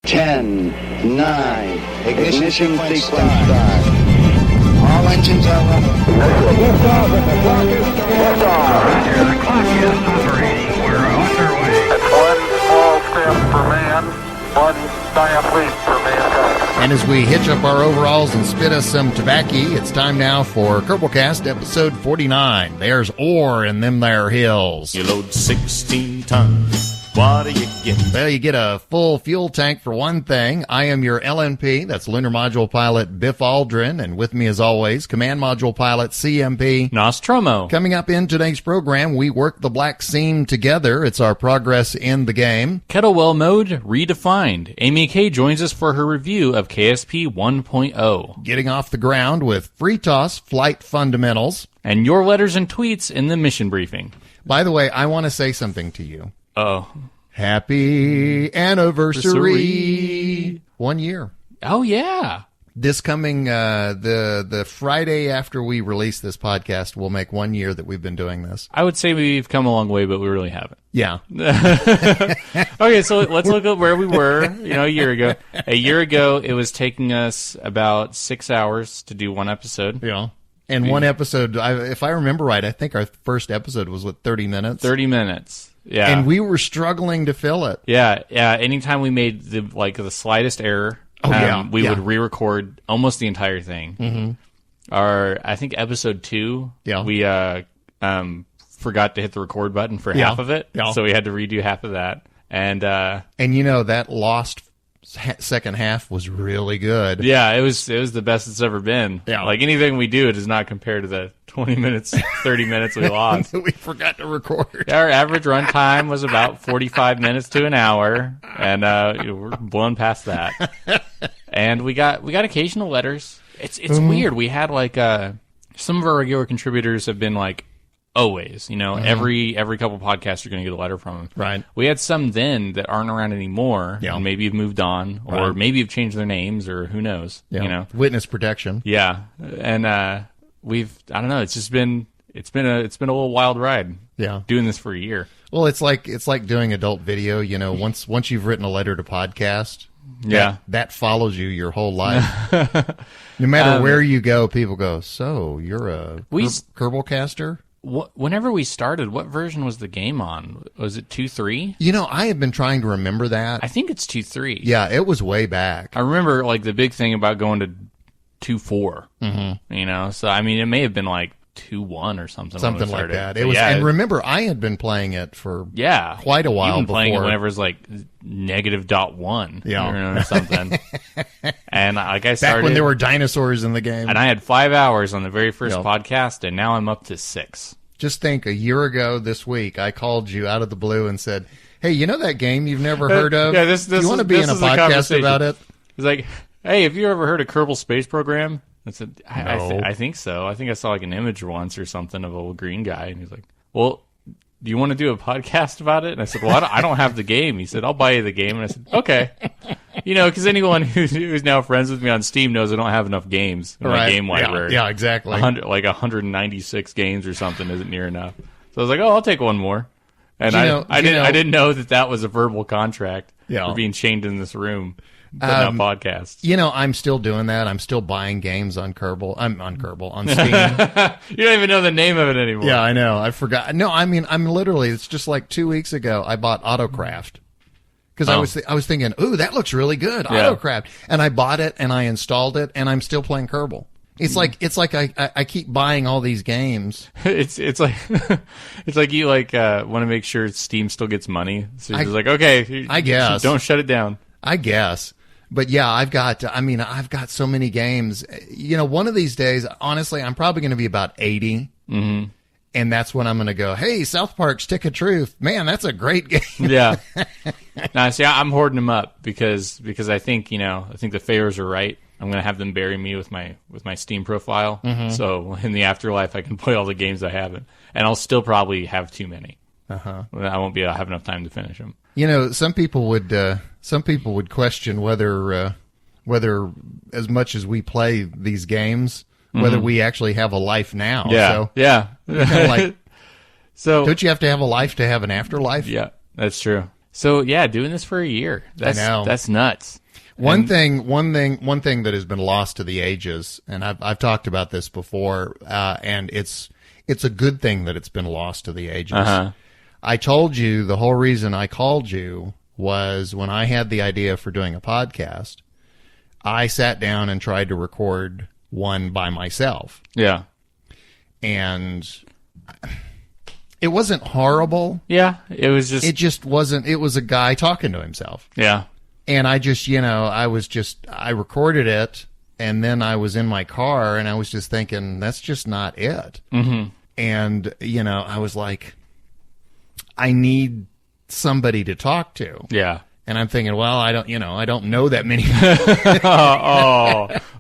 10, 9, ignition sequence start. All engines are running. Liftoff, and the clock is starting. Roger, the clock is operating. We're underway. It's one small step for man, one giant leap for mankind. And as we hitch up our overalls and spit us some tobacco, it's time now for Kerbalcast episode 49. There's ore in them there hills. You load 16 tons. What do you get? Well, you get a full fuel tank for one thing. I am your LNP, that's Lunar Module Pilot BiffAldrin, and with me as always, Command Module Pilot CMP NosTromo. Coming up in today's program, we work the black seam together. It's our progress in the game. Kettlewell Mode Redefined. Amy K joins us for her review of KSP 1.0. Getting off the ground with Freetoss Flight Fundamentals. And your letters and tweets in the mission briefing. By the way, I want to say something to you. Oh. Happy anniversary. 1 year. Oh, yeah. This coming, the Friday after we release this podcast, will make 1 year that we've been doing this. I would say we've come a long way, but we really haven't. Yeah. Okay, so let's look at where we were, a year ago. A year ago, it was taking us about 6 hours to do one episode. Yeah. And one episode, if I remember right, I think our first episode was, 30 minutes? 30 minutes. Yeah. And we were struggling to fill it. Yeah. Anytime we made the slightest error, we would re-record almost the entire thing. Mm-hmm. I think episode 2, we forgot to hit the record button for half of it, so we had to redo half of that. And that lost second half was really good. Yeah, it was the best it's ever been. Yeah. Like anything we do, it does not compare to the 20 minutes, 30 minutes we lost. We forgot to record. Our average run time was about 45 minutes to an hour, and we're blown past that. And we got occasional letters. It's weird. We had some of our regular contributors have been always, every couple podcasts you're going to get a letter from them. Right. We had some then that aren't around anymore, and maybe have moved on, or maybe have changed their names, or who knows. Witness protection. Yeah, and I don't know. It's been a little wild ride. Yeah, doing this for a year. Well, it's like doing adult video. Once you've written a letter to podcast. That follows you your whole life. No matter where you go, people go, so you're a Kerbalcaster? Whenever we started, what version was the game on? Was it 2.3? I have been trying to remember that. I think it's 2.3. Yeah, it was way back. I remember the big thing about going to 2.4. Mm-hmm. So I mean, it may have been 2.1 or something. Something like that. It was, and remember, I had been playing it for quite a while. You've been playing before. it whenever it's -.1, or something. And I started back when there were dinosaurs in the game. And I had 5 hours on the very first podcast, and now I'm up to 6. Just think, a year ago this week, I called you out of the blue and said, "Hey, you know that game you've never heard of? Do you want to be in a podcast about it?" It's like, "Hey, have you ever heard of Kerbal Space Program?" I said, No. I think so. I think I saw an image once or something of a little green guy. And he's like, "Well, do you want to do a podcast about it?" And I said, "Well, I don't have the game." He said, "I'll buy you the game." And I said, "Okay." Because anyone who's now friends with me on Steam knows I don't have enough games in my game library. Yeah, exactly. 196 games or something isn't near enough. So I was like, "Oh, I'll take one more." And I didn't know that was a verbal contract for being chained in this room. Putting out podcasts. I'm still doing that. I'm still buying games on Kerbal. I'm on Kerbal on Steam. You don't even know the name of it anymore. Yeah, I know. I forgot. No, I mean, I'm literally. It's just 2 weeks ago. I bought Autocraft because I was thinking, ooh, that looks really good, Autocraft, and I bought it and I installed it and I'm still playing Kerbal. It's like I keep buying all these games. It's like it's like you want to make sure Steam still gets money. So you're just okay, I guess don't shut it down. I guess. But yeah, I've got so many games. One of these days, honestly, I'm probably going to be about 80. Mm-hmm. And that's when I'm going to go, hey, South Park Stick of Truth. Man, that's a great game. Yeah. No, see, I'm hoarding them up because I think, the favors are right. I'm going to have them bury me with my Steam profile. Mm-hmm. So in the afterlife, I can play all the games I haven't. And I'll still probably have too many. Uh-huh. I won't have enough time to finish them. Some people would question whether as much as we play these games, whether we actually have a life now. Yeah, so, So don't you have to have a life to have an afterlife? Yeah, that's true. So yeah, doing this for a year. I know. That's nuts. One thing that has been lost to the ages, and I've talked about this before, and it's a good thing that it's been lost to the ages. Uh-huh. I told you the whole reason I called you was when I had the idea for doing a podcast, I sat down and tried to record one by myself. Yeah. And it wasn't horrible. Yeah, it was just... It just wasn't. It was a guy talking to himself. Yeah. And I just, I recorded it, and then I was in my car, and I was just thinking, that's just not it. Mm-hmm. And, I was like, I need somebody to talk to. Yeah. And I'm thinking, well, I don't know that many.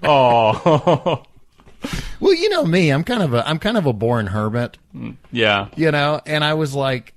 Oh. Well, you know me, I'm kind of a born hermit. Yeah. And I was like,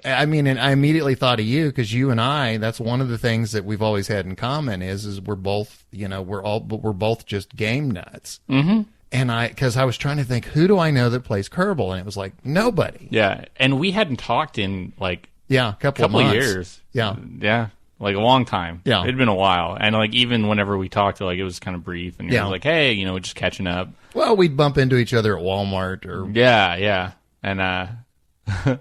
I immediately thought of you because you and I, that's one of the things that we've always had in common is we're both, we're both just game nuts. Mm-hmm. And because I was trying to think, who do I know that plays Kerbal? And it was like, nobody. Yeah. And we hadn't talked in a couple of months. years. Yeah. Yeah. Like a long time. Yeah. It'd been a while. And even whenever we talked, it was kind of brief. And it was like, hey, just catching up. Well, we'd bump into each other at Walmart or. Yeah. And, and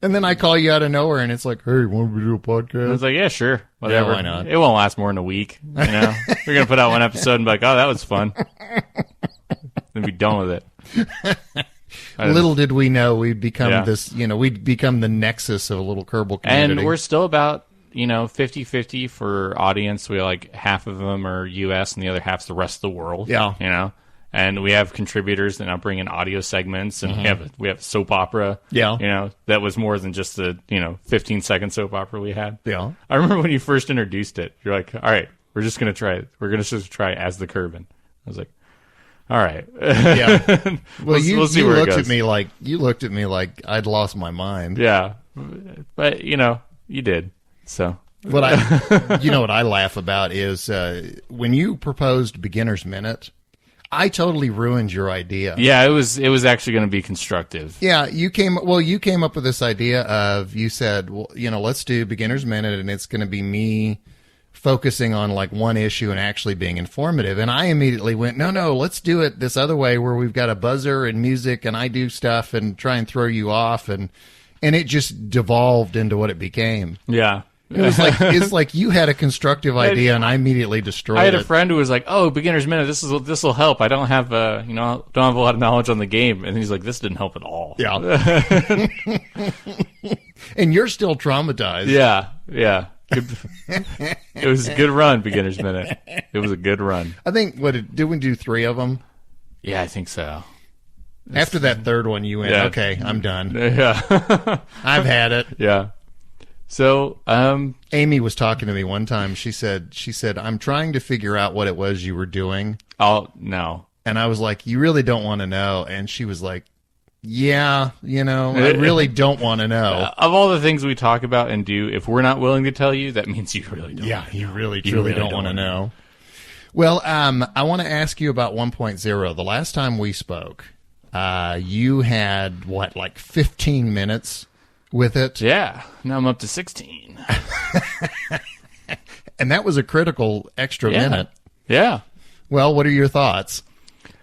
then I call you out of nowhere and it's like, hey, want to do a podcast? I was like, yeah, sure. Whatever. Yeah, why not? It won't last more than a week. We're going to put out one episode and be like, oh, that was fun. Then be done with it. Little did we know we'd become we'd become the nexus of a little Kerbal community. And we're still about, 50-50 for audience. We half of them are U.S. and the other half's the rest of the world. Yeah. And we have contributors that now bring in audio segments, and we have a soap opera. Yeah. That was more than just the 15-second soap opera we had. Yeah. I remember when you first introduced it. You're like, all right, we're just gonna try it. We're gonna just try as the Kerbin. I was like, all right. Yeah. Well, we'll see where it looked goes. you looked at me like I'd lost my mind. Yeah. But you did. So. What I laugh about is when you proposed Beginner's Minute, I totally ruined your idea. Yeah, it was actually going to be constructive. Yeah, you came up with this idea of, you said, well, let's do Beginner's Minute, and it's going to be me focusing on one issue and actually being informative. And I immediately went, no, let's do it this other way where we've got a buzzer and music and I do stuff and try and throw you off, and it just devolved into what it became. Yeah. It's like you had a constructive idea and I immediately destroyed it. I had a friend who was like, "Oh, Beginner's Minute, this will help. I don't have don't have a lot of knowledge on the game." And he's like, "This didn't help at all." Yeah. And you're still traumatized. Yeah. It was a good run, Beginner's Minute. It was a good run. I think did we do 3 of them? Yeah, I think so. After that third one, you went, okay, I'm done. Yeah. I've had it. Yeah. So, Amy was talking to me one time. She said, I'm trying to figure out what it was you were doing. Oh, no. And I was like, you really don't want to know. And she was like, yeah, I really don't want to know. Of all the things we talk about and do, if we're not willing to tell you, that means you really don't. Yeah, you really, truly don't want to know. Well, I want to ask you about 1.0. The last time we spoke, you had, 15 minutes with it? Yeah. Now I'm up to 16. And that was a critical extra minute. Yeah. Well, what are your thoughts?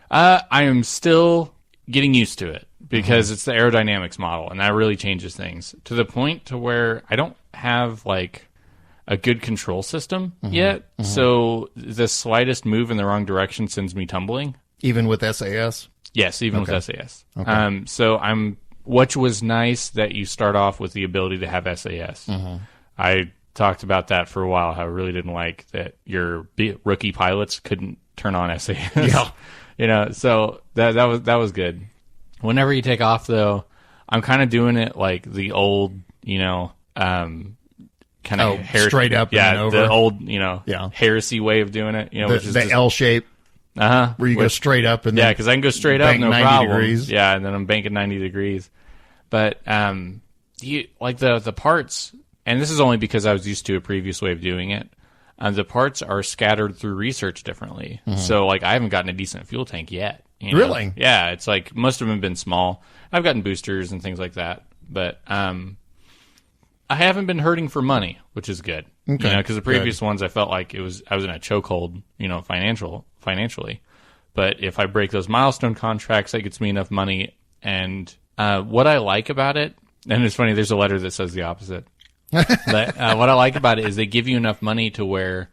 I am still getting used to it because it's the aerodynamics model, and that really changes things to the point to where I don't have a good control system yet. So the slightest move in the wrong direction sends me tumbling. Even with SAS? Yes, even with SAS. Okay. So which was nice that you start off with the ability to have SAS. I talked about that for a while, how I really didn't like that your rookie pilots couldn't turn on SAS. Yeah. So that was good. Whenever you take off, though, I'm kind of doing it like the old, kind of straight up and then over. The old, heresy way of doing it. Which is the L shape. Where you go straight up and because I can go straight up, no 90 problem. degrees. Yeah, and then I'm banking 90 degrees. But you the parts, and this is only because I was used to a previous way of doing it. The parts are scattered through research differently. So I haven't gotten a decent fuel tank yet. Really? Yeah, it's most of them have been small. I've gotten boosters and things like that, but I haven't been hurting for money, which is good. Okay, you know, because the previous ones I felt like I was in a chokehold, you know, financially. But if I break those milestone contracts, that gets me enough money. And what I like about it, and it's funny, there's a letter that says the opposite. But what I like about it is they give you enough money to where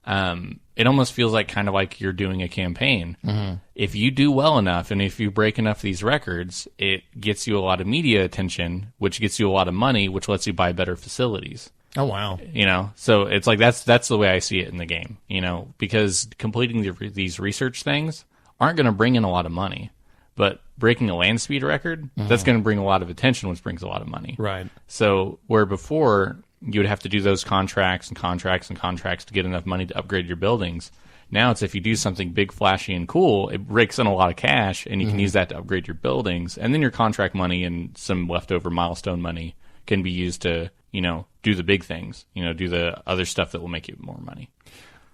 it almost feels like kind of like you're doing a campaign. Mm-hmm. If you do well enough and if you break enough of these records, it gets you a lot of media attention, which gets you a lot of money, which lets you buy better facilities. Oh, wow. You know, so it's like that's the way I see it in the game, you know, because completing these research things aren't going to bring in a lot of money. But breaking a land speed record, that's going to bring a lot of attention, which brings a lot of money. Right. So where before you would have to do those contracts to get enough money to upgrade your buildings, now it's if you do something big, flashy, and cool, it breaks in a lot of cash, and you can use that to upgrade your buildings. And then your contract money and some leftover milestone money can be used to, you know, do the big things, you know, do the other stuff that will make you more money.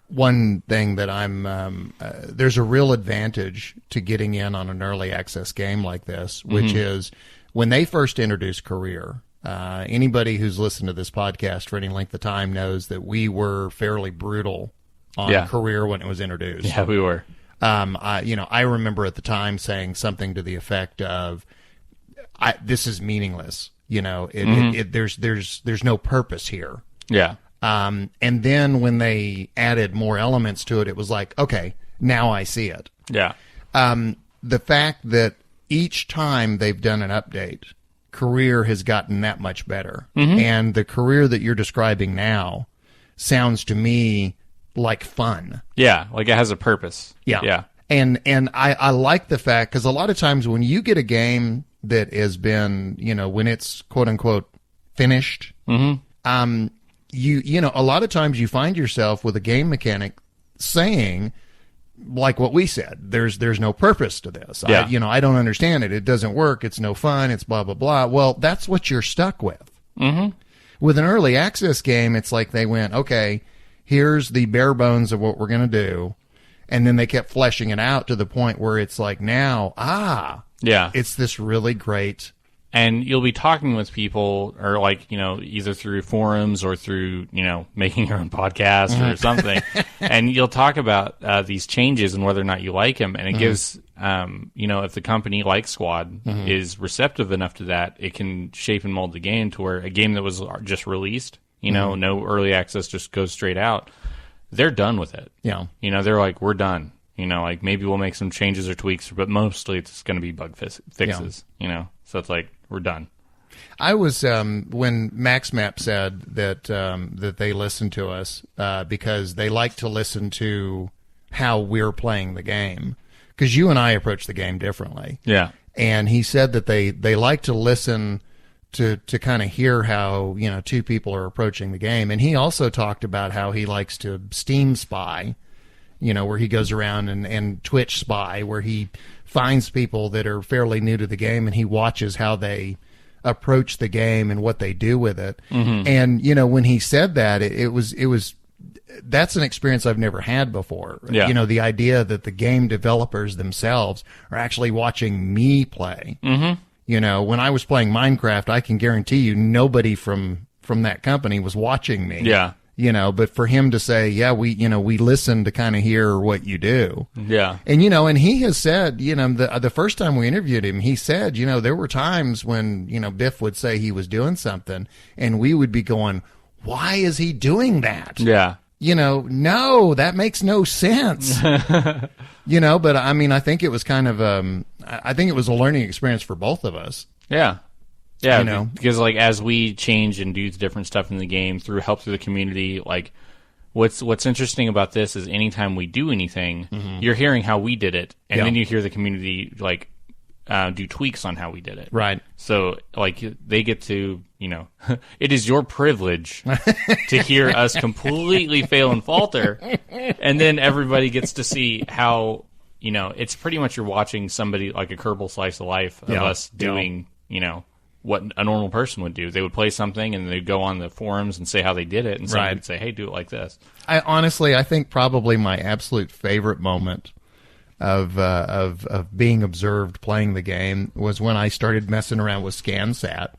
One thing that there's a real advantage to getting in on an early access game like this, which is when they first introduced Career. Anybody who's listened to this podcast for any length of time knows that we were fairly brutal on Career when it was introduced. Yeah, we were. I remember at the time saying something to the effect of, "This is meaningless. You know, there's no purpose here." Yeah. And then when they added more elements to it, it was like, okay, now I see it. Yeah. The fact that each time they've done an update, Career has gotten that much better. And the Career that you're describing now sounds to me like fun. Yeah, like it has a purpose. Yeah. Yeah. And I like the fact, because a lot of times when you get a game that has been, you know, when it's quote unquote finished, you know, a lot of times you find yourself with a game mechanic saying, like what we said, there's no purpose to this. Yeah. I don't understand it. It doesn't work. It's no fun. It's blah, blah, blah. Well, that's what you're stuck with. With an early access game, it's like they went, okay, here's the bare bones of what we're going to do. And then they kept fleshing it out to the point where it's like now, it's this really great. And you'll be talking with people, or like, you know, either through forums or through, you know, making your own podcast or something. And you'll talk about these changes and whether or not you like them. And it gives, you know, if the company like Squad is receptive enough to that, it can shape and mold the game to where a game that was just released, you know, no early access, just goes straight out. They're done with it. Yeah. You know, they're like, we're done. You know, like maybe we'll make some changes or tweaks, but mostly it's going to be bug fixes, you know. So it's like, we're done. I was when MaxMap said that that they listen to us because they like to listen to how we're playing the game, because you and I approach the game differently. Yeah. And he said that they like to listen to kind of hear how, you know, two people are approaching the game. And he also talked about how he likes to Steam spy, you know, where he goes around and Twitch spy, where he finds people that are fairly new to the game and he watches how they approach the game and what they do with it. And, you know, when he said that, it was that's an experience I've never had before. Yeah. You know, the idea that the game developers themselves are actually watching me play. You know, when I was playing Minecraft, I can guarantee you nobody from that company was watching me. Yeah. You know, but for him to say, yeah, we listen to kind of hear what you do. Yeah. And, you know, and he has said, you know, the first time we interviewed him, he said, you know, there were times when, you know, Biff would say he was doing something and we would be going, why is he doing that? Yeah. You know, no, that makes no sense. You know, but I mean, I think it was kind of, I think it was a learning experience for both of us. Yeah. Yeah, you know? Because like as we change and do different stuff in the game through help through the community, like what's interesting about this is anytime we do anything, you're hearing how we did it, and then you hear the community like do tweaks on how we did it. Right. So like they get to, you know, it is your privilege to hear us completely fail and falter, and then everybody gets to see how, you know, it's pretty much you're watching somebody like a Kerbal slice of life of us doing, you know, what a normal person would do. They would play something and they'd go on the forums and say how they did it, and somebody would say, hey, do it like this. I think probably my absolute favorite moment of being observed playing the game was when I started messing around with ScanSat.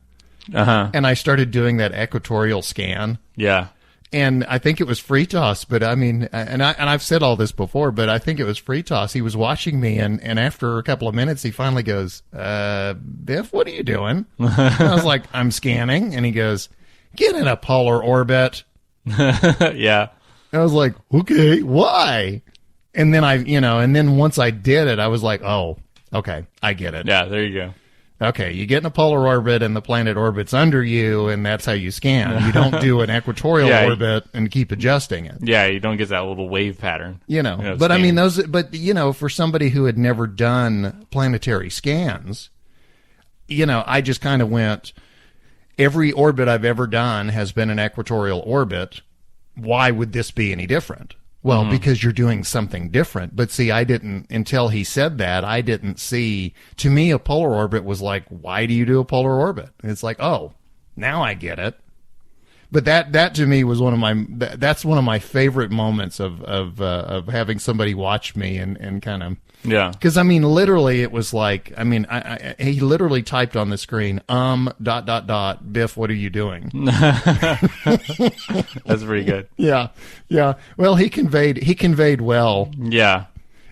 and I started doing that equatorial scan. Yeah. And I think it was Freetoss, but I mean, and I've said all this before, but I think it was Freetoss. He was watching me, and after a couple of minutes, he finally goes, Biff, what are you doing? And I was like, I'm scanning. And he goes, get in a polar orbit. Yeah. And I was like, okay, why? And then and then once I did it, I was like, oh, okay, I get it. Yeah, there you go. Okay, you get in a polar orbit and the planet orbits under you, and that's how you scan. You don't do an equatorial orbit and keep adjusting it. Yeah, you don't get that little wave pattern. But I mean, for somebody who had never done planetary scans, I just kind of went, every orbit I've ever done has been an equatorial orbit. Why would this be any different? Well, because you're doing something different. But see, I didn't, until he said that, I didn't see, to me, a polar orbit was like, why do you do a polar orbit? And it's like, oh, now I get it. But that to me was that's one of my favorite moments of having somebody watch me and kind of, yeah. Because I mean, literally, it was like, I mean, he literally typed on the screen, Biff, what are you doing? That's pretty good. Yeah. Well, he conveyed well. Yeah.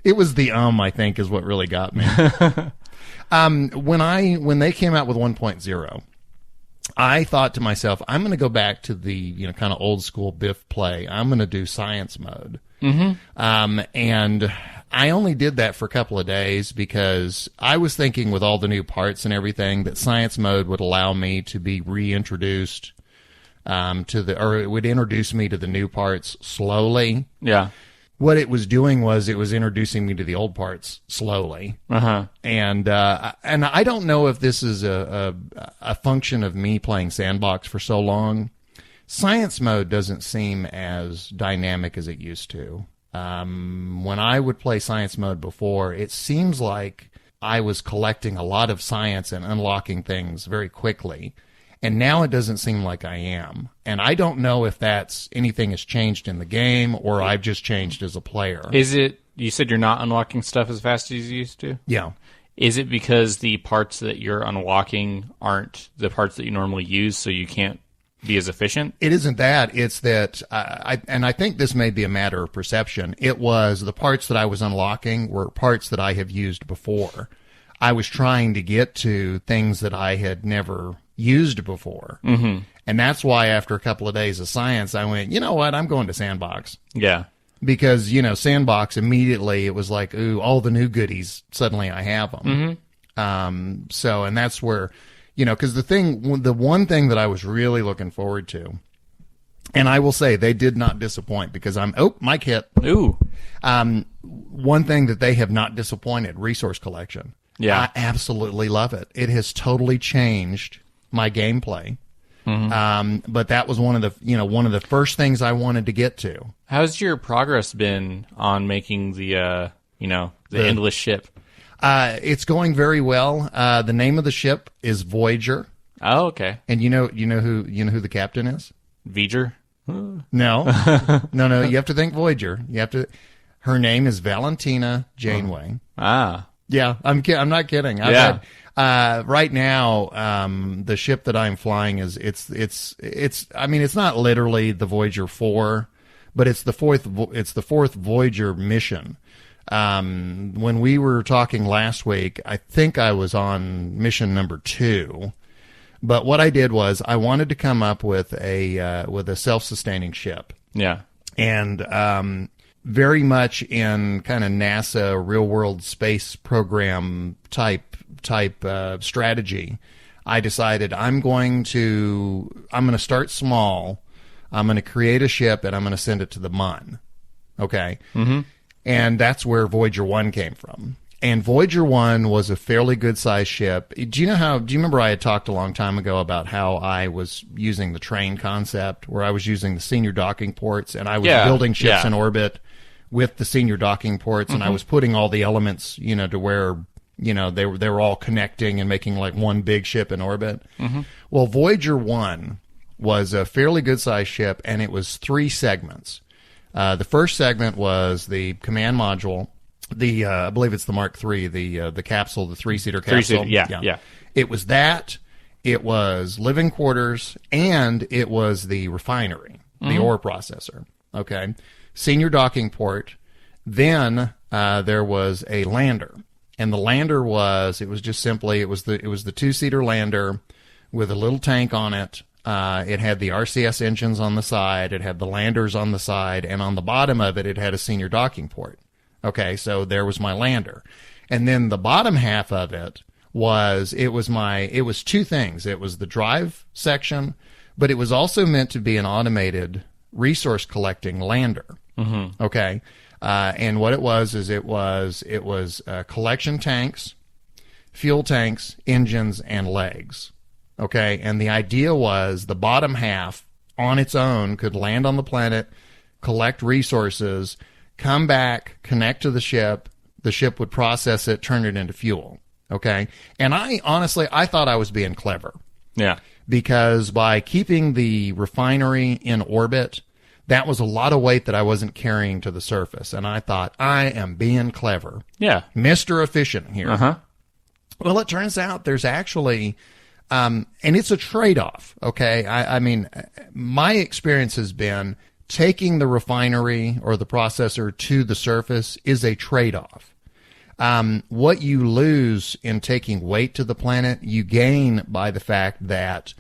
It was the I think, is what really got me. When they came out with 1.0, I thought to myself, I'm going to go back to the kind of old school Biff play. I'm going to do science mode. And I only did that for a couple of days because I was thinking, with all the new parts and everything, that science mode would allow me to be reintroduced or it would introduce me to the new parts slowly. Yeah. What it was doing was it was introducing me to the old parts slowly. And I don't know if this is a function of me playing sandbox for so long. Science mode doesn't seem as dynamic as it used to. When I would play science mode before, it seems like I was collecting a lot of science and unlocking things very quickly. And now it doesn't seem like I am. And I don't know if anything has changed in the game or I've just changed as a player. Is it, you said you're not unlocking stuff as fast as you used to? Yeah. Is it because the parts that you're unlocking aren't the parts that you normally use, so you can't be as efficient? It isn't that. It's that, I think this may be a matter of perception. It was the parts that I was unlocking were parts that I have used before. I was trying to get to things that I had never used before. And that's why after a couple of days of science, I went, you know what, I'm going to Sandbox. Yeah. Because, Sandbox, immediately it was like, ooh, all the new goodies, suddenly I have them. And that's where, because the one thing that I was really looking forward to, and I will say they did not disappoint because mic hit. Ooh. One thing that they have not disappointed, resource collection. Yeah. I absolutely love it. It has totally changed my gameplay. But that was one of the first things I wanted to get to. How's your progress been on making the endless ship? It's going very well. The name of the ship is Voyager. Oh, okay. And you know who the captain is? V'ger? No. No, you have to think Voyager. Her name is Valentina Janeway. Ah. Yeah, I'm not kidding. Right now, the ship that I'm flying is it's not literally the Voyager 4, but it's the fourth Voyager mission. When we were talking last week, I think I was on mission number 2. But what I did was I wanted to come up with a self-sustaining ship. Yeah. And very much in kind of NASA real world space program type strategy, I decided I'm going to start small. I'm going to create a ship and I'm going to send it to the Mun. Okay. And that's where Voyager 1 came from. And Voyager 1 was a fairly good sized ship. Do you remember I had talked a long time ago about how I was using the train concept, where I was using the senior docking ports and I was building ships in orbit with the senior docking ports, and I was putting all the elements, to where, they were all connecting and making like one big ship in orbit. Well, Voyager 1 was a fairly good sized ship, and it was 3 segments. The first segment was the command module, I believe it's the Mark III, the capsule, the 3-seater capsule. 3-seater, yeah. It was that, it was living quarters, and it was the refinery, the ore processor. Okay. Senior docking port. Then there was a lander. And the lander was just simply, it was the 2-seater lander with a little tank on it. It had the RCS engines on the side. It had the landers on the side. And on the bottom of it, it had a senior docking port. Okay, so there was my lander. And then the bottom half of it was two things. It was the drive section, but it was also meant to be an automated resource collecting lander. Mm-hmm. Okay. And what it was collection tanks, fuel tanks, engines, and legs. Okay. And the idea was the bottom half on its own could land on the planet, collect resources, come back, connect to the ship would process it, turn it into fuel. Okay. And I thought I was being clever. Yeah. Because by keeping the refinery in orbit, that was a lot of weight that I wasn't carrying to the surface. And I thought, I am being clever. Yeah. Mr. Efficient here. Uh-huh. Well, it turns out there's actually, and it's a trade-off, okay? I mean, my experience has been taking the refinery or the processor to the surface is a trade-off. What you lose in taking weight to the planet, you gain by the fact that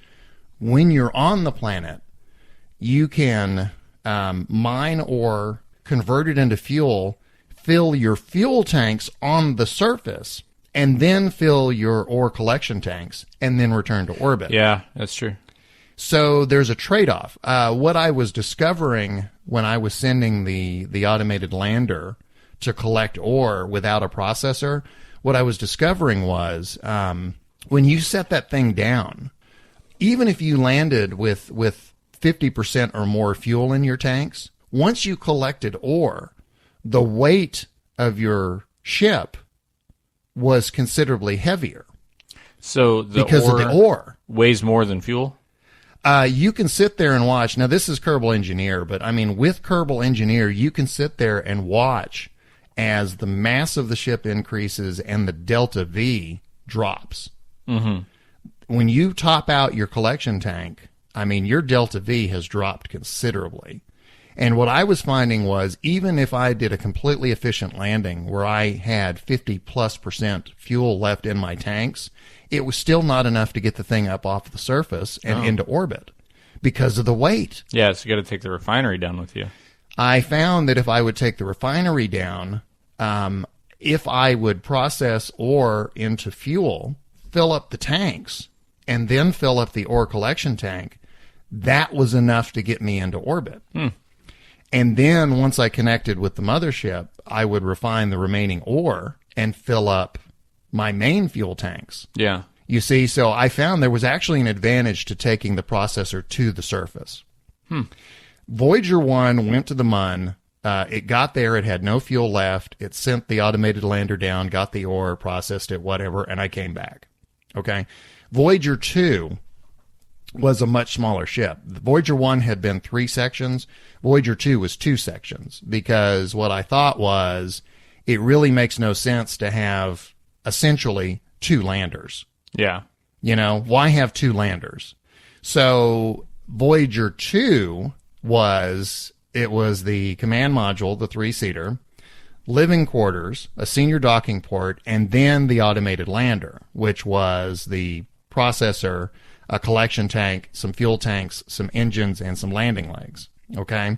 when you're on the planet, you can mine ore, convert it into fuel, fill your fuel tanks on the surface, and then fill your ore collection tanks, and then return to orbit. Yeah, that's true. So there's a trade-off. What I was discovering when I was sending the automated lander to collect ore without a processor, what I was discovering was when you set that thing down, even if you landed with 50% or more fuel in your tanks, once you collected ore, the weight of your ship was considerably heavier. So because of the ore weighs more than fuel? You can sit there and watch. Now, this is Kerbal Engineer, but I mean, with Kerbal Engineer, you can sit there and watch as the mass of the ship increases and the delta V drops. Mm-hmm. When you top out your collection tank, I mean, your delta V has dropped considerably. And what I was finding was, even if I did a completely efficient landing where I had 50+% fuel left in my tanks, it was still not enough to get the thing up off the surface and into orbit because of the weight. Yeah, so you got to take the refinery down with you. I found that if I would take the refinery down, if I would process ore into fuel, fill up the tanks, and then fill up the ore collection tank, that was enough to get me into orbit. And then once I connected with the mothership, I would refine the remaining ore and fill up my main fuel tanks. Yeah. You see, so I found there was actually an advantage to taking the processor to the surface. Voyager 1 went to the Mun. It got there. It had no fuel left. It sent the automated lander down, got the ore, processed it, whatever, and I came back. Okay. Voyager 2 was a much smaller ship. Voyager 1 had been 3 sections. Voyager 2 was 2 sections because what I thought was it really makes no sense to have essentially 2 landers. Yeah. You know, why have 2 landers? So Voyager 2 was the command module, the 3-seater, living quarters, a senior docking port, and then the automated lander, which was the processor, a collection tank, some fuel tanks, some engines, and some landing legs. Okay?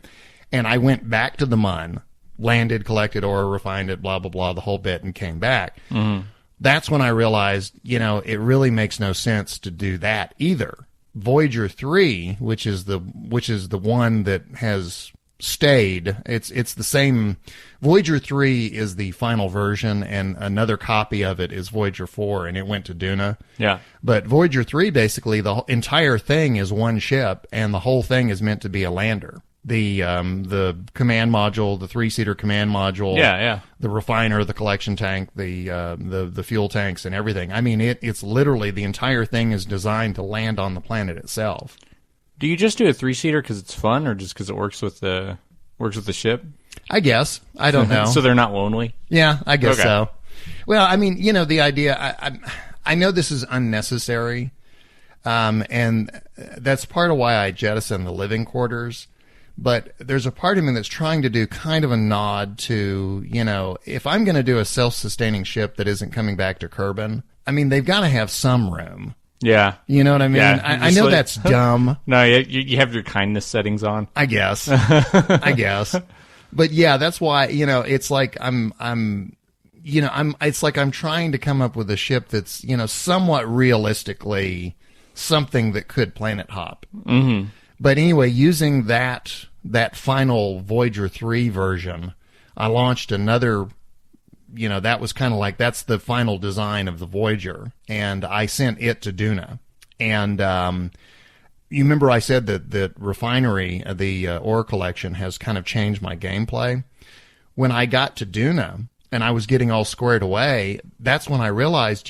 And I went back to the Mun, landed, collected ore, refined it, blah, blah, blah, the whole bit, and came back. Mm-hmm. That's when I realized, you know, it really makes no sense to do that either. Voyager 3, which is the one that has stayed, it's the same. Voyager 3 is the final version, and another copy of it is Voyager 4, and it went to Duna. Yeah. But Voyager 3, basically, the entire thing is one ship, and the whole thing is meant to be a lander. The command module, the 3-seater command module, the refiner, the collection tank, the fuel tanks, and everything. I mean, it's literally the entire thing is designed to land on the planet itself. Do you just do a 3-seater because it's fun, or just because it works with the ship? I guess. I don't know. So they're not lonely? Yeah, I guess so. Well, I mean, you know, the idea. I know this is unnecessary. And that's part of why I jettisoned the living quarters. But there's a part of me that's trying to do kind of a nod to, if I'm going to do a self-sustaining ship that isn't coming back to Kerbin, I mean, they've got to have some room. Yeah. You know what I mean? Yeah, I know that's dumb. No, you have your kindness settings on. I guess. I guess. But yeah, that's why, it's like it's like I'm trying to come up with a ship that's, somewhat realistically something that could planet hop. Mm-hmm. But anyway, using that final Voyager 3 version, I launched another, that was kind of like, that's the final design of the Voyager, and I sent it to Duna. And you remember I said that Refinery, the ore collection, has kind of changed my gameplay. When I got to Duna and I was getting all squared away, that's when I realized,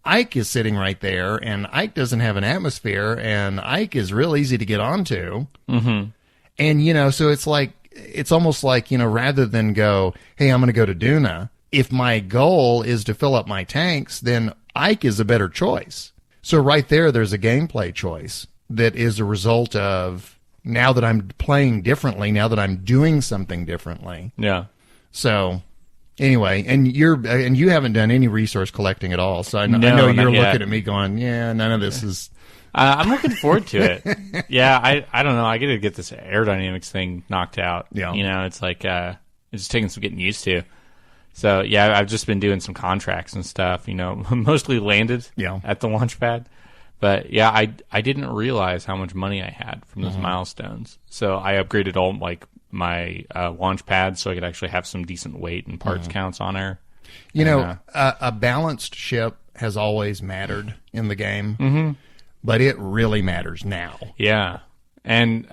Ike is sitting right there, and Ike doesn't have an atmosphere, and Ike is real easy to get onto. Mm-hmm. And, so it's almost like, rather than go, hey, I'm going to go to Duna, if my goal is to fill up my tanks, then Ike is a better choice. So right there's a gameplay choice that is a result of now that I'm playing differently, now that I'm doing something differently. Yeah. So... Anyway, and you haven't done any resource collecting at all, so I know you're looking at me going, yeah, none of this is... I'm looking forward to it. Yeah, I don't know. I got to get this aerodynamics thing knocked out. Yeah. It's like it's just taking some getting used to. So, yeah, I've just been doing some contracts and stuff, mostly landed at the launch pad. But, yeah, I didn't realize how much money I had from those milestones. So I upgraded all, my launch pad so I could actually have some decent weight and parts counts on her. A balanced ship has always mattered in the game, but it really matters now. Yeah. And,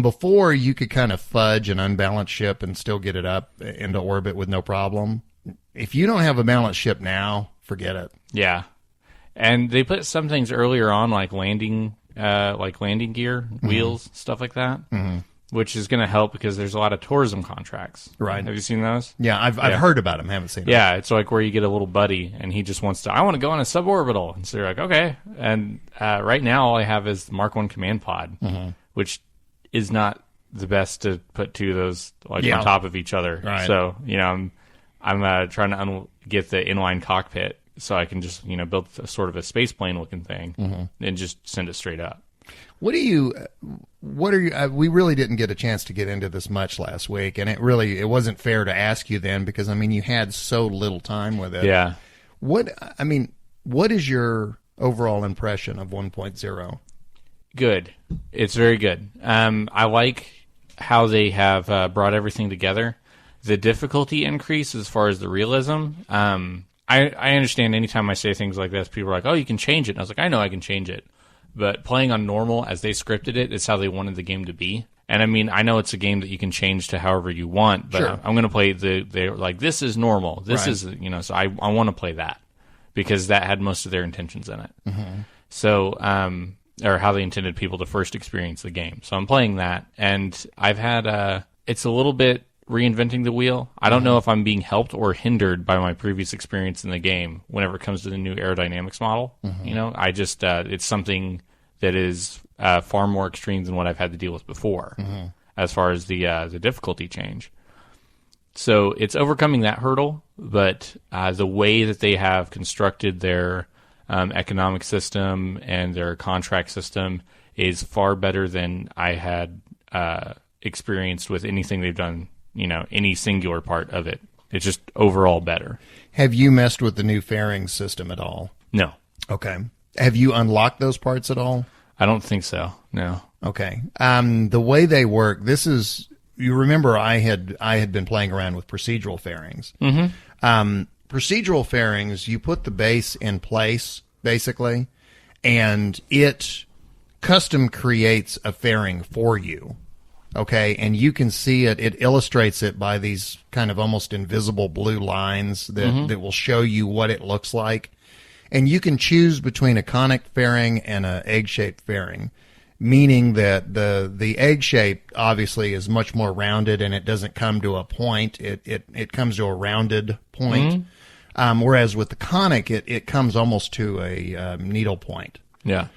before you could kind of fudge an unbalanced ship and still get it up into orbit with no problem. If you don't have a balanced ship now, forget it. Yeah. And they put some things earlier on, like landing gear, wheels, stuff like that. Mm-hmm. Which is going to help because there's a lot of tourism contracts. Right. Have you seen those? Yeah, I've heard about them. Haven't seen them. Yeah, it's like where you get a little buddy and he just wants to, I want to go on a suborbital. And so you're like, okay. And right now all I have is the Mark I command pod, which is not the best to put two of those on top of each other. Right. So, I'm trying to get the inline cockpit so I can just, build sort of a space plane looking thing and just send it straight up. What are you, we really didn't get a chance to get into this much last week, and it wasn't fair to ask you then because, you had so little time with it. Yeah. What is your overall impression of 1.0? Good. It's very good. I like how they have brought everything together. The difficulty increase as far as the realism, I understand anytime I say things like this, people are like, oh, you can change it. And I was like, I know I can change it. But playing on normal, as they scripted it, is how they wanted the game to be. And I know it's a game that you can change to however you want, but sure. I'm going to play they're like, this is normal. This is, so I want to play that because that had most of their intentions in it. Mm-hmm. So, or how they intended people to first experience the game. So I'm playing that, and I've had, it's a little bit reinventing the wheel. I don't know if I'm being helped or hindered by my previous experience in the game whenever it comes to the new aerodynamics model. I just, it's something that is far more extreme than what I've had to deal with before as far as the difficulty change. So it's overcoming that hurdle, but the way that they have constructed their economic system and their contract system is far better than I had experienced with anything they've done, any singular part of it. It's just overall better. Have you messed with the new fairing system at all? No. Okay. Have you unlocked those parts at all? I don't think so. No. Okay. The way they work, you remember I had been playing around with procedural fairings. Mm-hmm. Procedural fairings, you put the base in place, basically, and it custom creates a fairing for you. Okay, and you can see it. It illustrates it by these kind of almost invisible blue lines that will show you what it looks like. And you can choose between a conic fairing and an egg-shaped fairing, meaning that the egg shape obviously is much more rounded and it doesn't come to a point. It comes to a rounded point. Whereas with the conic, it comes almost to a needle point. Yeah.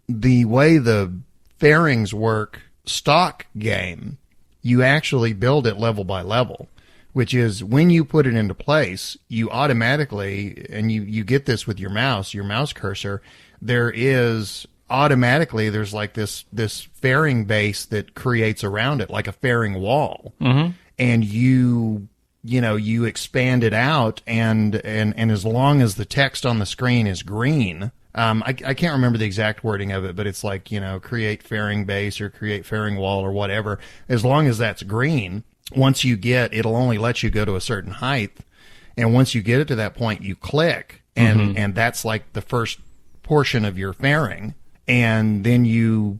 The way the fairings work stock game, you actually build it level by level, which is when you put it into place, you automatically, and you get this with your mouse cursor, there's like this fairing base that creates around it, like a fairing wall. Mm-hmm. And you expand it out, and as long as the text on the screen is green, I can't remember the exact wording of it, but it's like, create fairing base or create fairing wall or whatever. As long as that's green, once it'll only let you go to a certain height. And once you get it to that point, you click, and that's like the first portion of your fairing. And then you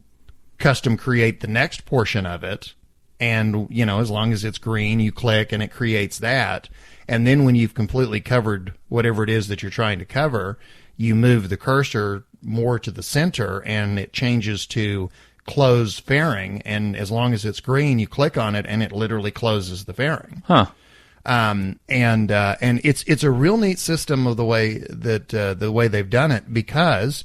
custom create the next portion of it. And, as long as it's green, you click and it creates that. And then when you've completely covered whatever it is that you're trying to cover, you move the cursor more to the center and it changes to close fairing. And as long as it's green, you click on it and it literally closes the fairing. Huh. And it's a real neat system of the way that, the way they've done it, because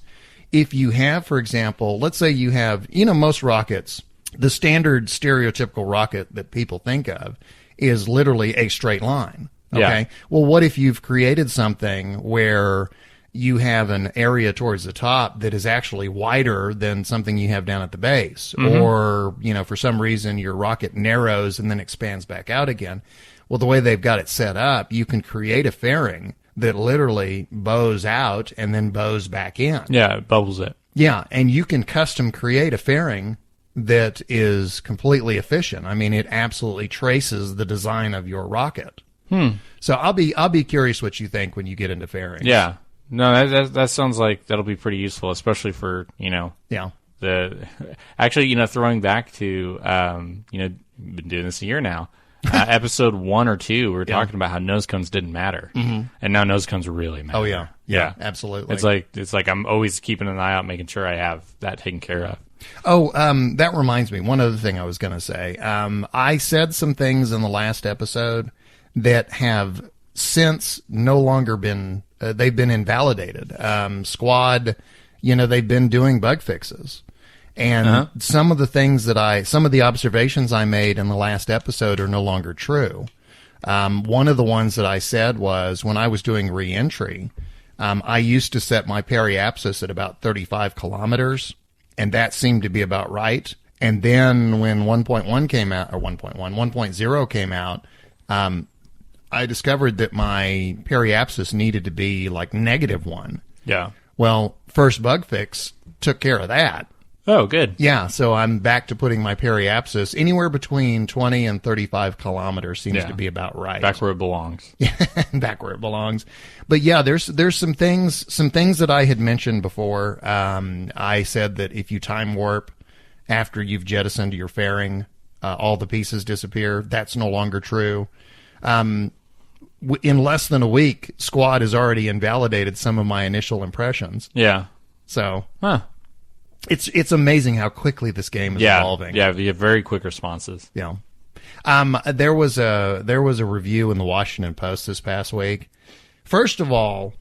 if you have, for example, let's say you have, most rockets, the standard stereotypical rocket that people think of is literally a straight line. Okay. Yeah. Well, what if you've created something where you have an area towards the top that is actually wider than something you have down at the base, or, for some reason your rocket narrows and then expands back out again? Well, the way they've got it set up, you can create a fairing that literally bows out and then bows back in. Yeah, it bubbles it. Yeah, and you can custom create a fairing that is completely efficient. I mean, it absolutely traces the design of your rocket. So I'll be curious what you think when you get into fairings. Yeah. No, that sounds like that'll be pretty useful, especially for, Yeah. Actually, throwing back to, been doing this a year now. Episode 1 or 2, we were talking about how nose cones didn't matter, and now nose cones really matter. Oh yeah, absolutely. It's like I'm always keeping an eye out, making sure I have that taken care of. Oh, that reminds me. One other thing I was going to say. I said some things in the last episode that have since no longer been. They've been invalidated. Squad, they've been doing bug fixes. And some of the observations I made in the last episode are no longer true. One of the ones that I said was when I was doing re-entry, I used to set my periapsis at about 35 kilometers, and that seemed to be about right. And then when 1.1 came out, or 1.0 came out, I discovered that my periapsis needed to be like -1. Yeah. Well, first bug fix took care of that. Oh, good. Yeah, so I'm back to putting my periapsis anywhere between 20 and 35 kilometers seems to be about right. Back where it belongs. Yeah, back where it belongs. But yeah, there's some things that I had mentioned before. I said that if you time warp after you've jettisoned your fairing, all the pieces disappear. That's no longer true. In less than a week, Squad has already invalidated some of my initial impressions. Yeah. So, it's amazing how quickly this game is evolving. Yeah, you have very quick responses. Yeah. There was a review in the Washington Post this past week. First of all,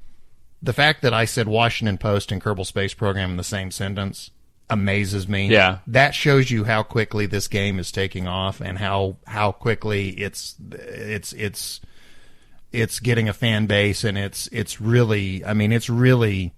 the fact that I said Washington Post and Kerbal Space Program in the same sentence amazes me. Yeah. That shows you how quickly this game is taking off and how quickly it's getting a fan base, and it's really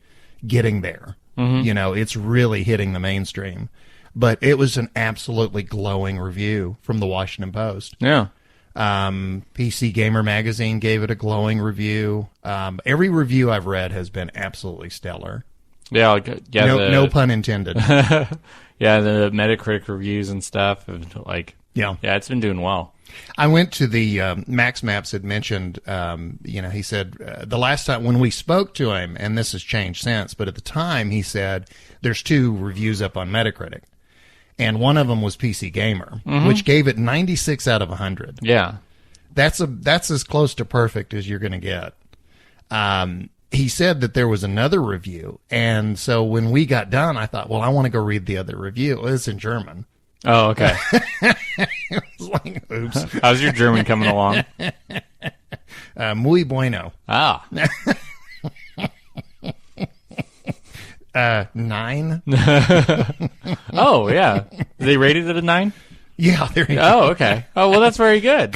getting there. It's really hitting the mainstream. But it was an absolutely glowing review from the Washington Post. Yeah. PC Gamer Magazine gave it a glowing review. Every review I've read has been absolutely stellar. Yeah, no pun intended. Yeah, the Metacritic reviews and stuff, yeah, it's been doing well. I went to the Max Maps had mentioned, he said the last time when we spoke to him, and this has changed since, but at the time he said there's 2 reviews up on Metacritic, and one of them was PC Gamer, which gave it 96 out of 100. Yeah, that's as close to perfect as you're going to get. He said that there was another review, and so when we got done, I thought, well, I want to go read the other review. It's in German. Oh, okay. It was like, oops. How's your German coming along? Muy bueno. Ah. 9. Oh, yeah. They rated it a 9? Yeah, there you go. Oh, okay. Oh, well, that's very good.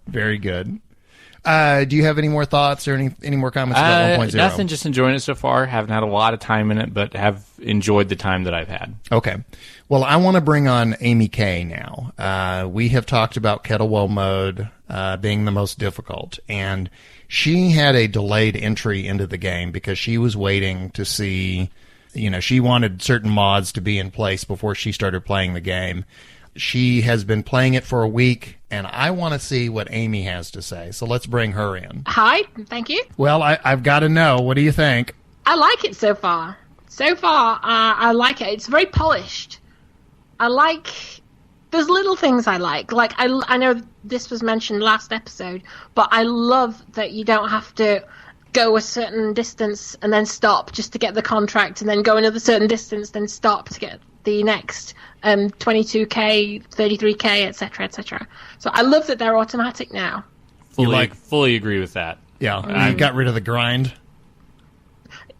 Very good. Do you have any more thoughts or any more comments about 1.0? Nothing, just enjoying it so far. Haven't had a lot of time in it, but have enjoyed the time that I've had. Okay. Well, I want to bring on Amy K now. We have talked about Kettlewell Mode being the most difficult, and she had a delayed entry into the game because she was waiting to see, she wanted certain mods to be in place before she started playing the game. She has been playing it for a week, and I want to see what Amy has to say. So let's bring her in. Hi, thank you. Well, I've got to know. What do you think? I like it so far. I like it. It's very polished. There's little things I like. Like, I know this was mentioned last episode, but I love that you don't have to go a certain distance and then stop just to get the contract, and then go another certain distance, then stop to get the next 22k, 33k, etc., etc. So I love that they're automatic now. Fully agree with that. Yeah, I got rid of the grind.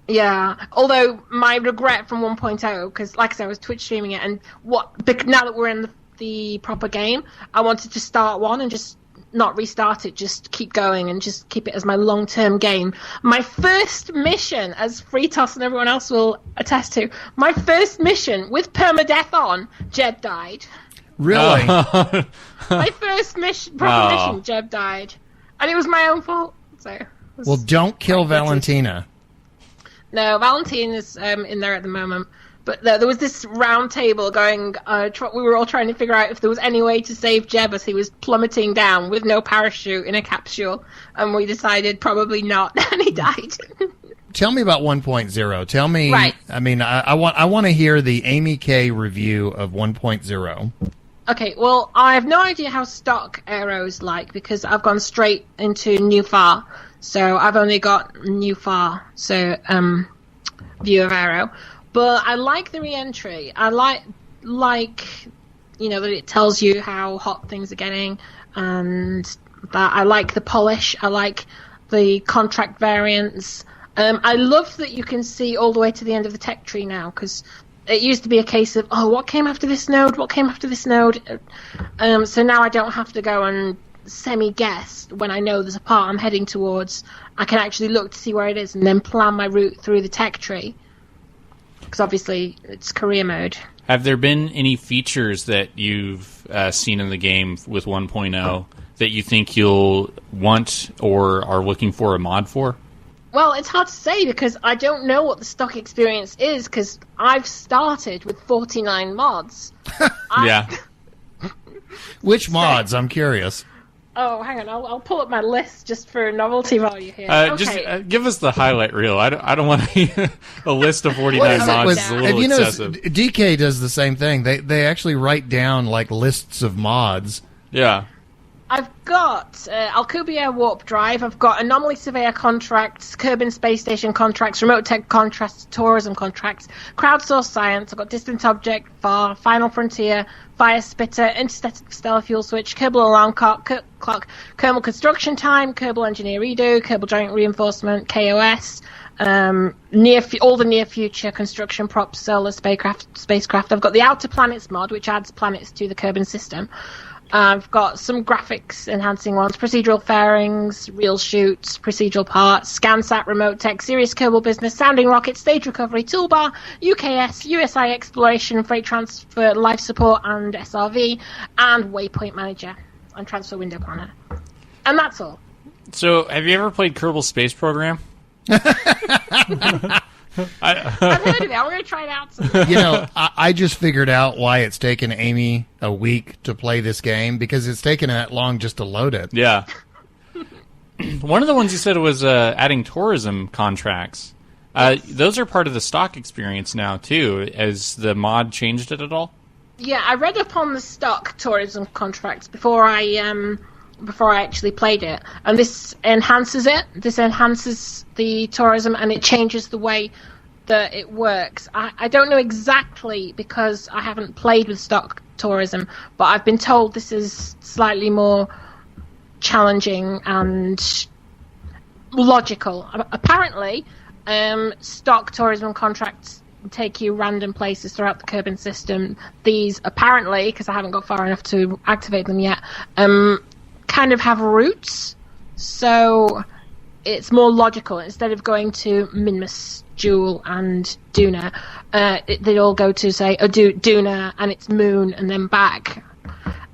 Yeah, although my regret from 1.0, because like I said, I was Twitch streaming it, and now that we're in the proper game, I wanted to start one and just not restart it, just keep going and just keep it as my long-term game. My first mission, as Freetoss and everyone else will attest to, my first mission with permadeath on, Jeb died. Really? My first proper mission, Jeb died. And it was my own fault. Well, don't kill Valentina. No, Valentina's in there at the moment. But there was this round table going, we were all trying to figure out if there was any way to save Jeb as he was plummeting down with no parachute in a capsule. And we decided probably not, and he died. Tell me about 1.0. Tell me, right. I mean, I want to hear the Amy K review of 1.0. Okay, well, I have no idea how stock Aero's like, because I've gone straight into New Thar. So I've only got New Thar, view of Aero. But I like the re-entry. I like that it tells you how hot things are getting, and that I like the polish. I like the contract variants. I love that you can see all the way to the end of the tech tree now, because it used to be a case of, what came after this node? What came after this node? So now I don't have to go and semi-guess when I know there's a part I'm heading towards. I can actually look to see where it is and then plan my route through the tech tree. Because obviously it's career mode. Have there been any features that you've seen in the game with 1.0 that you think you'll want or are looking for a mod for? Well, it's hard to say because I don't know what the stock experience is, because I've started with 49 mods. Yeah. Which mods? I'm curious. Oh, hang on. I'll pull up my list just for novelty value here. Just give us the highlight reel. I don't want a list of 49 mods. It's a little excessive. DK does the same thing. They actually write down like lists of mods. Yeah. I've got Alcubierre Warp Drive. I've got Anomaly Surveyor contracts, Kerbin Space Station contracts, Remote Tech contracts, Tourism contracts, Crowdsourced Science. I've got Distant Object, Thar, Final Frontier, Fire Spitter, Interstellar Fuel Switch, Kerbal Alarm Clock, Kerbal Construction Time, Kerbal Engineer Redo, Kerbal Giant Reinforcement, KOS, all the near future construction props, solar spacecraft. I've got the Outer Planets mod, which adds planets to the Kerbin system. I've got some graphics enhancing ones, procedural fairings, real shoots, procedural parts, ScanSat, Remote Tech, Serious Kerbal Business, Sounding Rocket, Stage Recovery, Toolbar, UKS, USI Exploration, Freight Transfer, Life Support and SRV, and Waypoint Manager and Transfer Window Planner. And that's all. So, have you ever played Kerbal Space Program? I've heard of it. I'm going to try it out sometime. I just figured out why it's taken Amy a week to play this game, because it's taken that long just to load it. Yeah. One of the ones you said was adding tourism contracts. Yes. Those are part of the stock experience now, too. Has the mod changed it at all? Yeah, I read up on the stock tourism contracts before I actually played it, and this enhances it. This enhances the tourism, and it changes the way that it works. I don't know exactly, because I haven't played with stock tourism, but I've been told this is slightly more challenging and logical. Apparently, stock tourism contracts take you random places throughout the Kerbin system. These apparently, because I haven't got far enough to activate them yet, kind of have routes. So it's more logical. Instead of going to Minmus, Jewel, and Duna, they all go to, say, Duna and its moon and then back.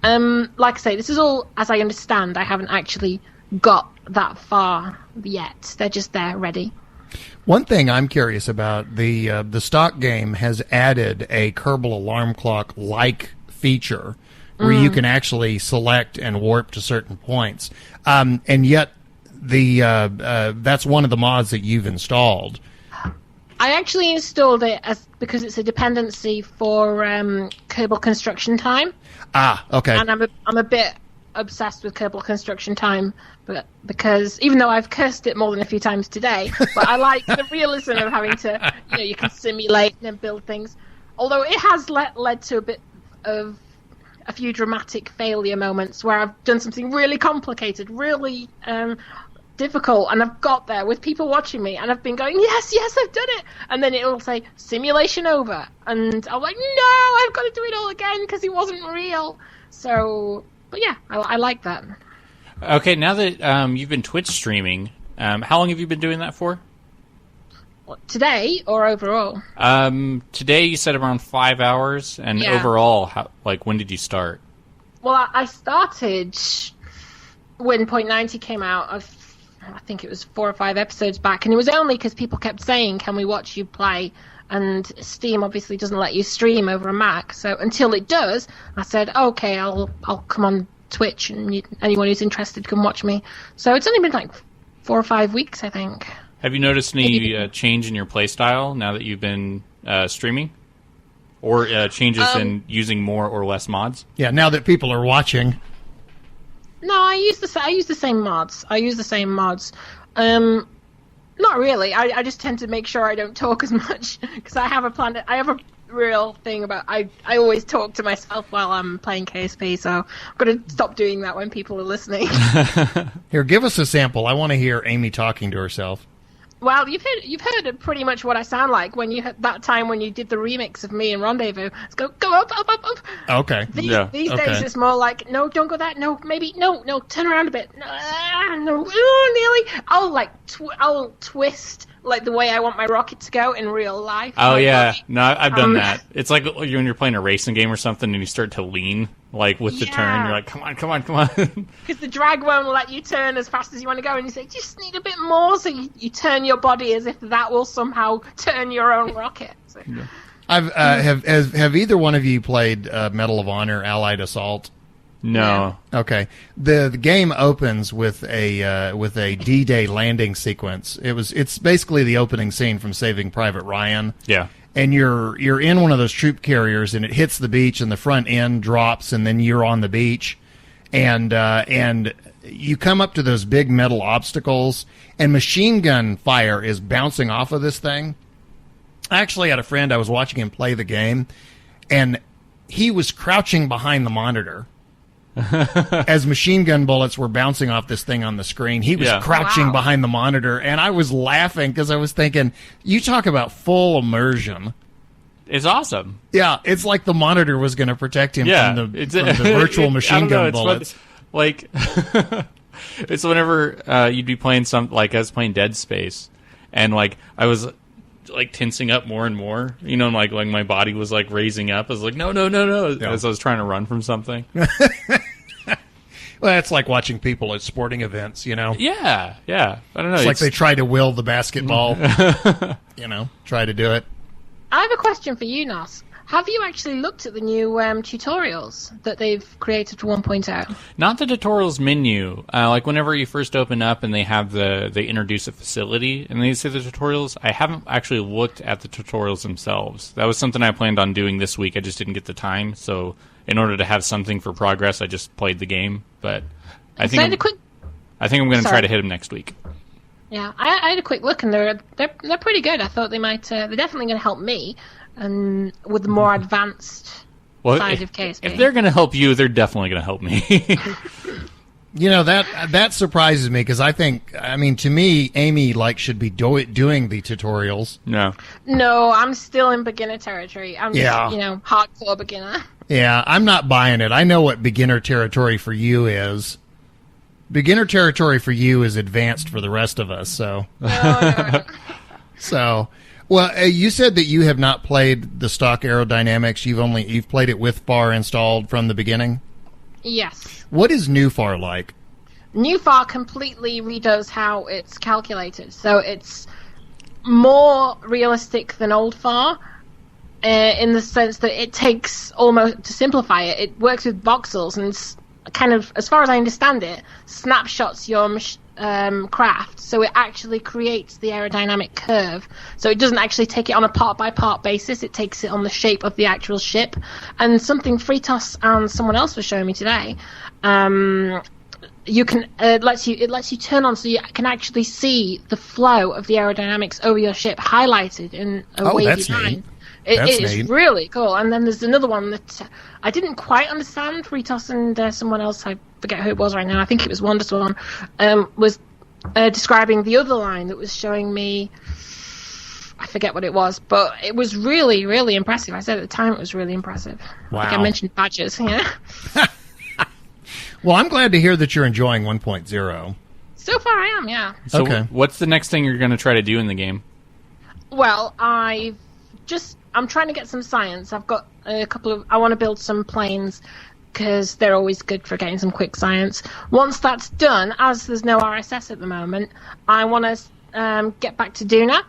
Like I say, this is all, as I understand, I haven't actually got that far yet. They're just there, ready. One thing I'm curious about, the stock game has added a Kerbal alarm clock-like feature where you can actually select and warp to certain points. And yet, that's one of the mods that you've installed. I actually installed it because it's a dependency for Kerbal Construction Time. Ah, okay. And I'm a bit obsessed with Kerbal Construction Time, but because even though I've cursed it more than a few times today, but I like the realism of having to, you can simulate and build things. Although it has led to a bit of a few dramatic failure moments where I've done something really complicated, really difficult, and I've got there with people watching me, and I've been going, yes, I've done it, and then it'll say simulation over, and I'm like, no, I've got to do it all again because it wasn't real. So, but yeah, I like that. Okay, now that you've been Twitch streaming, how long have you been doing that for? What, today or overall? Today you said around 5 hours, and overall, when did you start? Well, I started when Point 90 came out. I think it was 4 or 5 episodes back, and it was only because people kept saying, can we watch you play? And Steam obviously doesn't let you stream over a Mac, so until it does, I said, okay, I'll come on Twitch, and anyone who's interested can watch me. So it's only been like 4 or 5 weeks, I think. Have you noticed any change in your playstyle now that you've been streaming? Or changes in using more or less mods? Yeah, now that people are watching. No, I use the same mods. Not really. I just tend to make sure I don't talk as much because I have a real thing about I always talk to myself while I'm playing KSP, so I've got to stop doing that when people are listening. Here, give us a sample. I want to hear Amy talking to herself. Well, you've heard pretty much what I sound like when you had that time when you did the remix of me and Rendezvous. It's go up. Okay. These days it's more like, no, don't go that. No, maybe no, turn around a bit. No, nearly. I'll twist like the way I want my rocket to go in real life. Oh yeah, no, I've done that. It's like when you're playing a racing game or something and you start to lean like with the turn. You're like, come on. Because the drag won't let you turn as fast as you want to go, and you say, just need a bit more. So you turn your body as if that will somehow turn your own rocket. So. Yeah. Have either one of you played Medal of Honor Allied Assault? No. Okay. The game opens with a D-Day landing sequence. It's basically the opening scene from Saving Private Ryan. Yeah. And you're in one of those troop carriers, and it hits the beach, and the front end drops, and then you're on the beach, and you come up to those big metal obstacles, and machine gun fire is bouncing off of this thing. I actually had a friend, I was watching him play the game, and he was crouching behind the monitor. As machine gun bullets were bouncing off this thing on the screen, he was crouching behind the monitor, and I was laughing because I was thinking, you talk about full immersion. It's awesome. Yeah, it's like the monitor was going to protect him from the virtual machine gun bullets. Like, it's whenever you'd be playing I was playing Dead Space, and like I was like tensing up more and more, like my body was like raising up. I was like, no, as I was trying to run from something. Well, it's like watching people at sporting events, Yeah. I don't know. It's like they try to will the basketball, try to do it. I have a question for you, Nos. Have you actually looked at the new tutorials that they've created for 1.0? Not the tutorials menu. Like whenever you first open up and they have they introduce a facility and they say the tutorials, I haven't actually looked at the tutorials themselves. That was something I planned on doing this week. I just didn't get the time. So in order to have something for progress, I just played the game. But I think I'm going to try to hit them next week. Yeah, I had a quick look and they're pretty good. I thought they might. They're definitely going to help me. And with the more advanced side of KSP. If they're going to help you, they're definitely going to help me. You know, that surprises me because to me, Amy should be doing the tutorials. No, I'm still in beginner territory. I'm just, hardcore beginner. Yeah, I'm not buying it. I know what beginner territory for you is. Beginner territory for you is advanced for the rest of us, so. No. So, well, you said that you have not played the stock aerodynamics. You've played it with FAR installed from the beginning? Yes. What is new FAR like? New FAR completely redoes how it's calculated. So it's more realistic than old FAR. In the sense that it takes almost, to simplify it, it works with voxels and kind of, as far as I understand it, snapshots your craft. So it actually creates the aerodynamic curve. So it doesn't actually take it on a part-by-part basis. It takes it on the shape of the actual ship. And something Freetoss and someone else was showing me today, you can it lets you turn on so you can actually see the flow of the aerodynamics over your ship highlighted in a wavy line. Neat. It is really cool. And then there's another one that I didn't quite understand. Freetoss and someone else, I forget who it was right now, I think it was Wonderswan, was describing the other line that was showing me, I forget what it was, but it was really, really impressive. I said at the time it was really impressive. Wow. Like I mentioned badges, yeah. Well, I'm glad to hear that you're enjoying 1.0. So far I am, yeah. So okay. What's the next thing you're going to try to do in the game? Well, I'm trying to get some science. I've got I want to build some planes because they're always good for getting some quick science. Once that's done, as there's no RSS at the moment, I want to get back to Duna,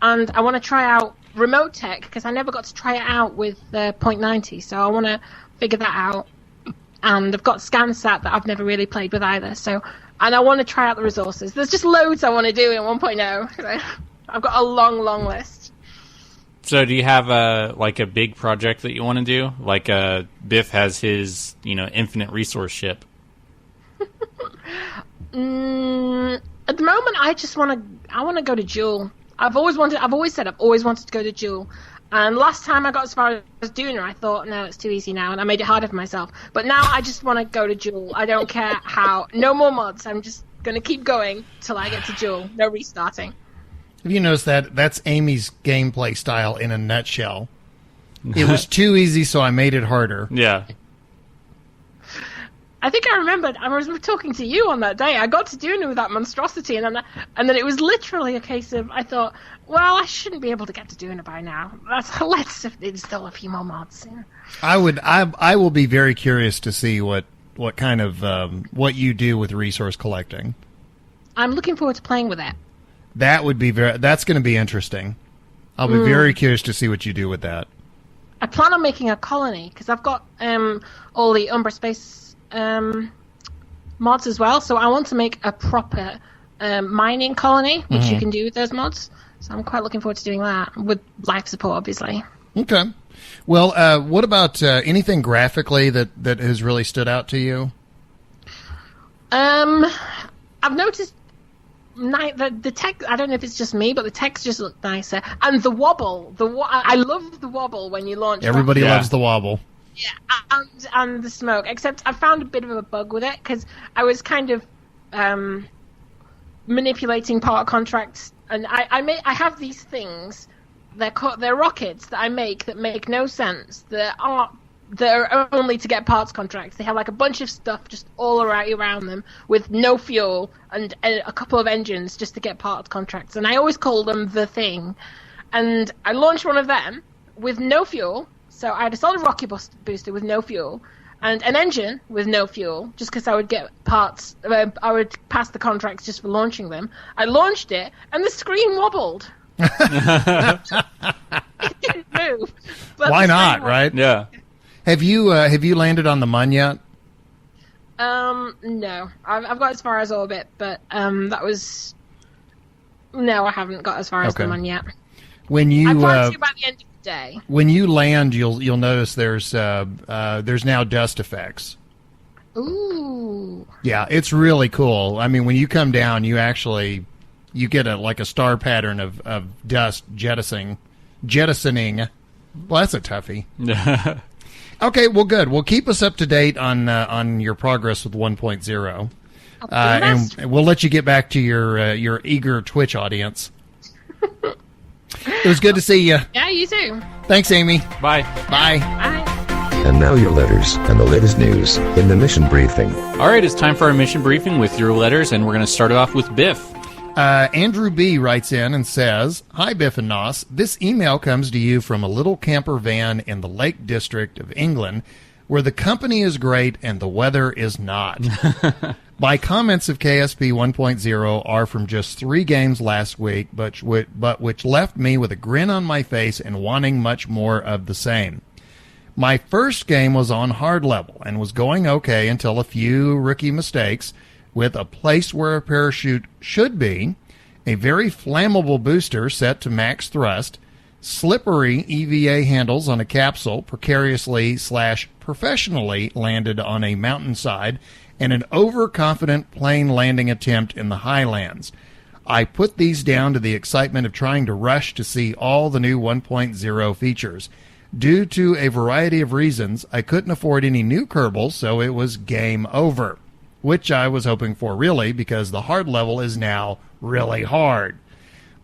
and I want to try out remote tech because I never got to try it out with .90, so I want to figure that out. And I've got ScanSat that I've never really played with either, and I want to try out the resources. There's just loads I want to do in 1.0. I've got a long, long list. So do you have a big project that you want to do? Like Biff has his, infinite resource ship. At the moment, I want to go to Jewel. I've always said I've always wanted to go to Jewel. And last time I got as far as Duna, I thought, no, it's too easy now, and I made it harder for myself. But now I just want to go to Jewel. I don't care how. No more mods. I'm just going to keep going till I get to Jewel. No restarting. Have you noticed that? That's Amy's gameplay style in a nutshell. It was too easy, so I made it harder. Yeah. I think I remembered, I was talking to you on that day. I got to Duna with that monstrosity, and then it was literally a case of, I thought, well, I shouldn't be able to get to Duna by now. Let's install a few more mods. Yeah. I will be very curious to see what kind of, what you do with resource collecting. I'm looking forward to playing with it. That's going to be interesting. I'll be very curious to see what you do with that. I plan on making a colony because I've got all the Umbra Space mods as well. So I want to make a proper mining colony, which you can do with those mods. So I'm quite looking forward to doing that with life support, obviously. Okay. Well, what about anything graphically that has really stood out to you? I've noticed. The text, I don't know if it's just me, but the text just looked nicer. And the wobble, I love the wobble when you launch. Everybody loves the wobble. Yeah, and the smoke. Except I found a bit of a bug with it because I was kind of manipulating part contracts, and I have these things. They're rockets that I make that make no sense. They're only to get parts contracts. They have a bunch of stuff just all around them with no fuel and a couple of engines just to get parts contracts. And I always call them the thing. And I launched one of them with no fuel. So I had a solid rocket booster with no fuel and an engine with no fuel just because I would get parts. I would pass the contracts just for launching them. I launched it and the screen wobbled. It didn't move. But why not, right? Yeah. Have you landed on the Mun yet? No. I've got as far as orbit, but that was... No, I haven't got as far as the Mun yet. When you I plan to by the end of the day. When you land, you'll notice there's now dust effects. Ooh. Yeah, it's really cool. I mean, when you come down, you get a star pattern of dust jettisoning. Well, that's a toughie. Okay, well, good. Well, keep us up to date on your progress with 1.0. I'll do my best. And we'll let you get back to your eager Twitch audience. It was good to see you. Yeah, you too. Thanks, Amy. Bye. Bye. Bye. And now your letters and the latest news in the mission briefing. All right, it's time for our mission briefing with your letters, and we're going to start it off with Biff. Andrew B. writes in and says, "Hi, Biff and Nos. This email comes to you from a little camper van in the Lake District of England where the company is great and the weather is not. My comments of KSP 1.0 are from just 3 games last week, but which left me with a grin on my face and wanting much more of the same. My first game was on hard level and was going okay until a few rookie mistakes with a place where a parachute should be, a very flammable booster set to max thrust, slippery EVA handles on a capsule precariously/professionally landed on a mountainside, and an overconfident plane landing attempt in the highlands. I put these down to the excitement of trying to rush to see all the new 1.0 features. Due to a variety of reasons, I couldn't afford any new Kerbals, so it was game over, which I was hoping for, really, because the hard level is now really hard.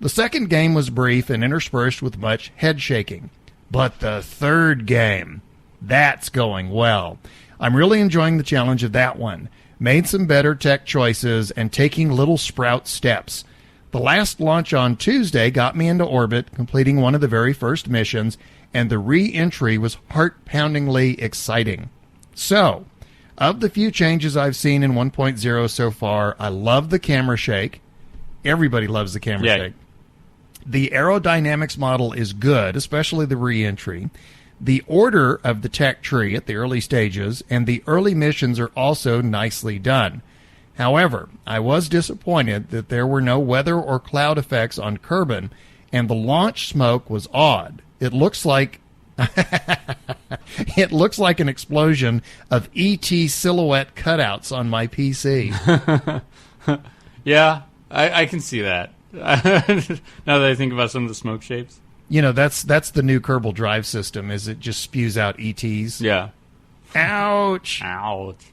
The second game was brief and interspersed with much head shaking. But the third game, that's going well. I'm really enjoying the challenge of that one. Made some better tech choices and taking little sprout steps. The last launch on Tuesday got me into orbit, completing one of the very first missions, and the re-entry was heart-poundingly exciting. So, of the few changes I've seen in 1.0 so far, I love the camera shake. Everybody loves the camera shake. The aerodynamics model is good, especially the re-entry. The order of the tech tree at the early stages and the early missions are also nicely done. However, I was disappointed that there were no weather or cloud effects on Kerbin, and the launch smoke was odd. It looks like an explosion of E.T. silhouette cutouts on my PC. Yeah, I can see that. Now that I think about some of the smoke shapes. You know, that's the new Kerbal drive system, is it just spews out ETs. Yeah. Ouch. Ouch.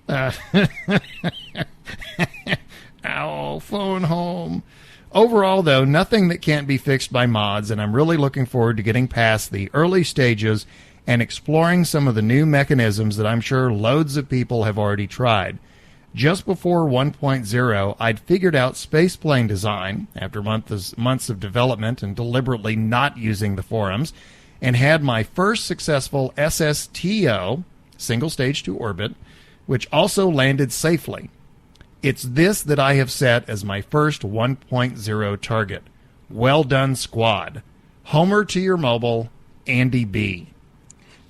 Ow, phone home. Overall, though, nothing that can't be fixed by mods, and I'm really looking forward to getting past the early stages and exploring some of the new mechanisms that I'm sure loads of people have already tried. Just before 1.0, I'd figured out spaceplane design, after months of development and deliberately not using the forums, and had my first successful SSTO, single stage to orbit, which also landed safely. It's this that I have set as my first 1.0 target. Well done, squad. Homer to your mobile, Andy B.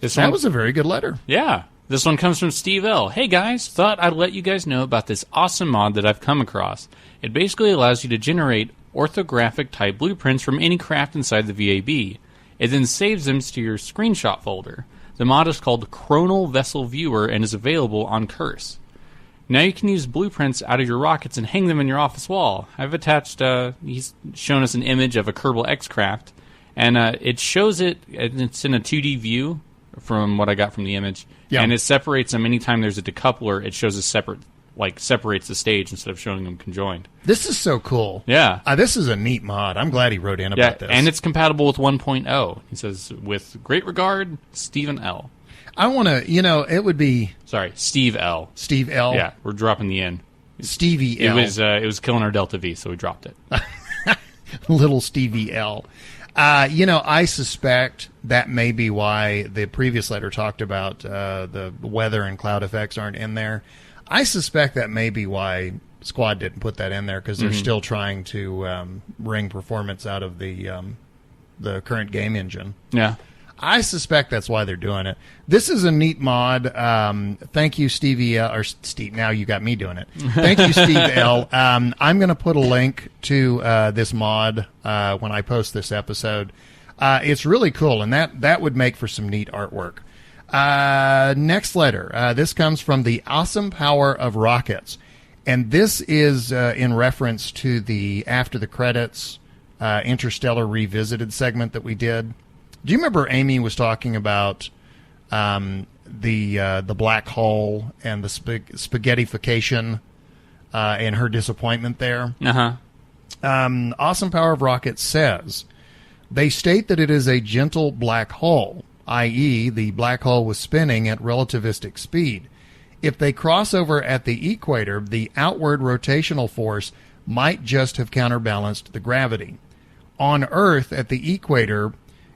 That was a very good letter. Yeah. This one comes from Steve L. Hey guys, thought I'd let you guys know about this awesome mod that I've come across. It basically allows you to generate orthographic type blueprints from any craft inside the VAB. It then saves them to your screenshot folder. The mod is called Chronal Vessel Viewer and is available on Curse. Now you can use blueprints out of your rockets and hang them in your office wall. I've attached, he's shown us an image of a Kerbal X craft, and it shows it, it's in a 2D view from what I got from the image. Yeah. And it separates them anytime there's a decoupler. It shows a separate, separates the stage instead of showing them conjoined. This is so cool. Yeah. This is a neat mod. I'm glad he wrote in about this. And it's compatible with 1.0. He says, with great regard, Stephen L. I want to, it would be... Sorry, Steve L. Steve L? Yeah, we're dropping the N. Stevie L. It was killing our Delta V, so we dropped it. Little Stevie L. I suspect that may be why the previous letter talked about the weather and cloud effects aren't in there. I suspect that may be why Squad didn't put that in there, because they're still trying to wring performance out of the current game engine. Yeah. I suspect that's why they're doing it. This is a neat mod. Thank you, Stevie, or Steve. Now you got me doing it. Thank you, Steve L. I'm going to put a link to this mod when I post this episode. It's really cool, and that would make for some neat artwork. Next letter. This comes from the Awesome Power of Rockets, and this is in reference to the After the Credits Interstellar Revisited segment that we did. Do you remember Amy was talking about the black hole and the spaghettification and her disappointment there. Uh-huh. Awesome Power of Rockets says, they state that it is a gentle black hole, i.e. the black hole was spinning at relativistic speed. If they cross over at the equator, the outward rotational force might just have counterbalanced the gravity. On Earth, at the equator,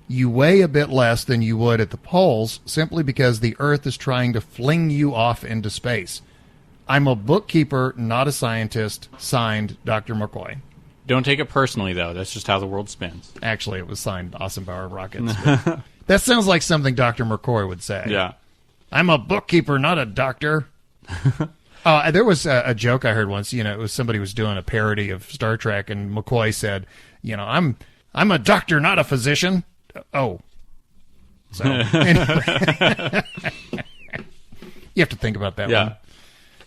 you weigh a bit less than you would at the poles, simply because the Earth is trying to fling you off into space. I'm a bookkeeper, not a scientist. Signed, Dr. McCoy. Don't take it personally, though. That's just how the world spins. Actually, it was signed Awesome Power of Rockets. That sounds like something Dr. McCoy would say. Yeah. I'm a bookkeeper, not a doctor. There was a joke I heard once. It was somebody was doing a parody of Star Trek, and McCoy said, I'm a doctor, not a physician. Oh. So, anyway. You have to think about that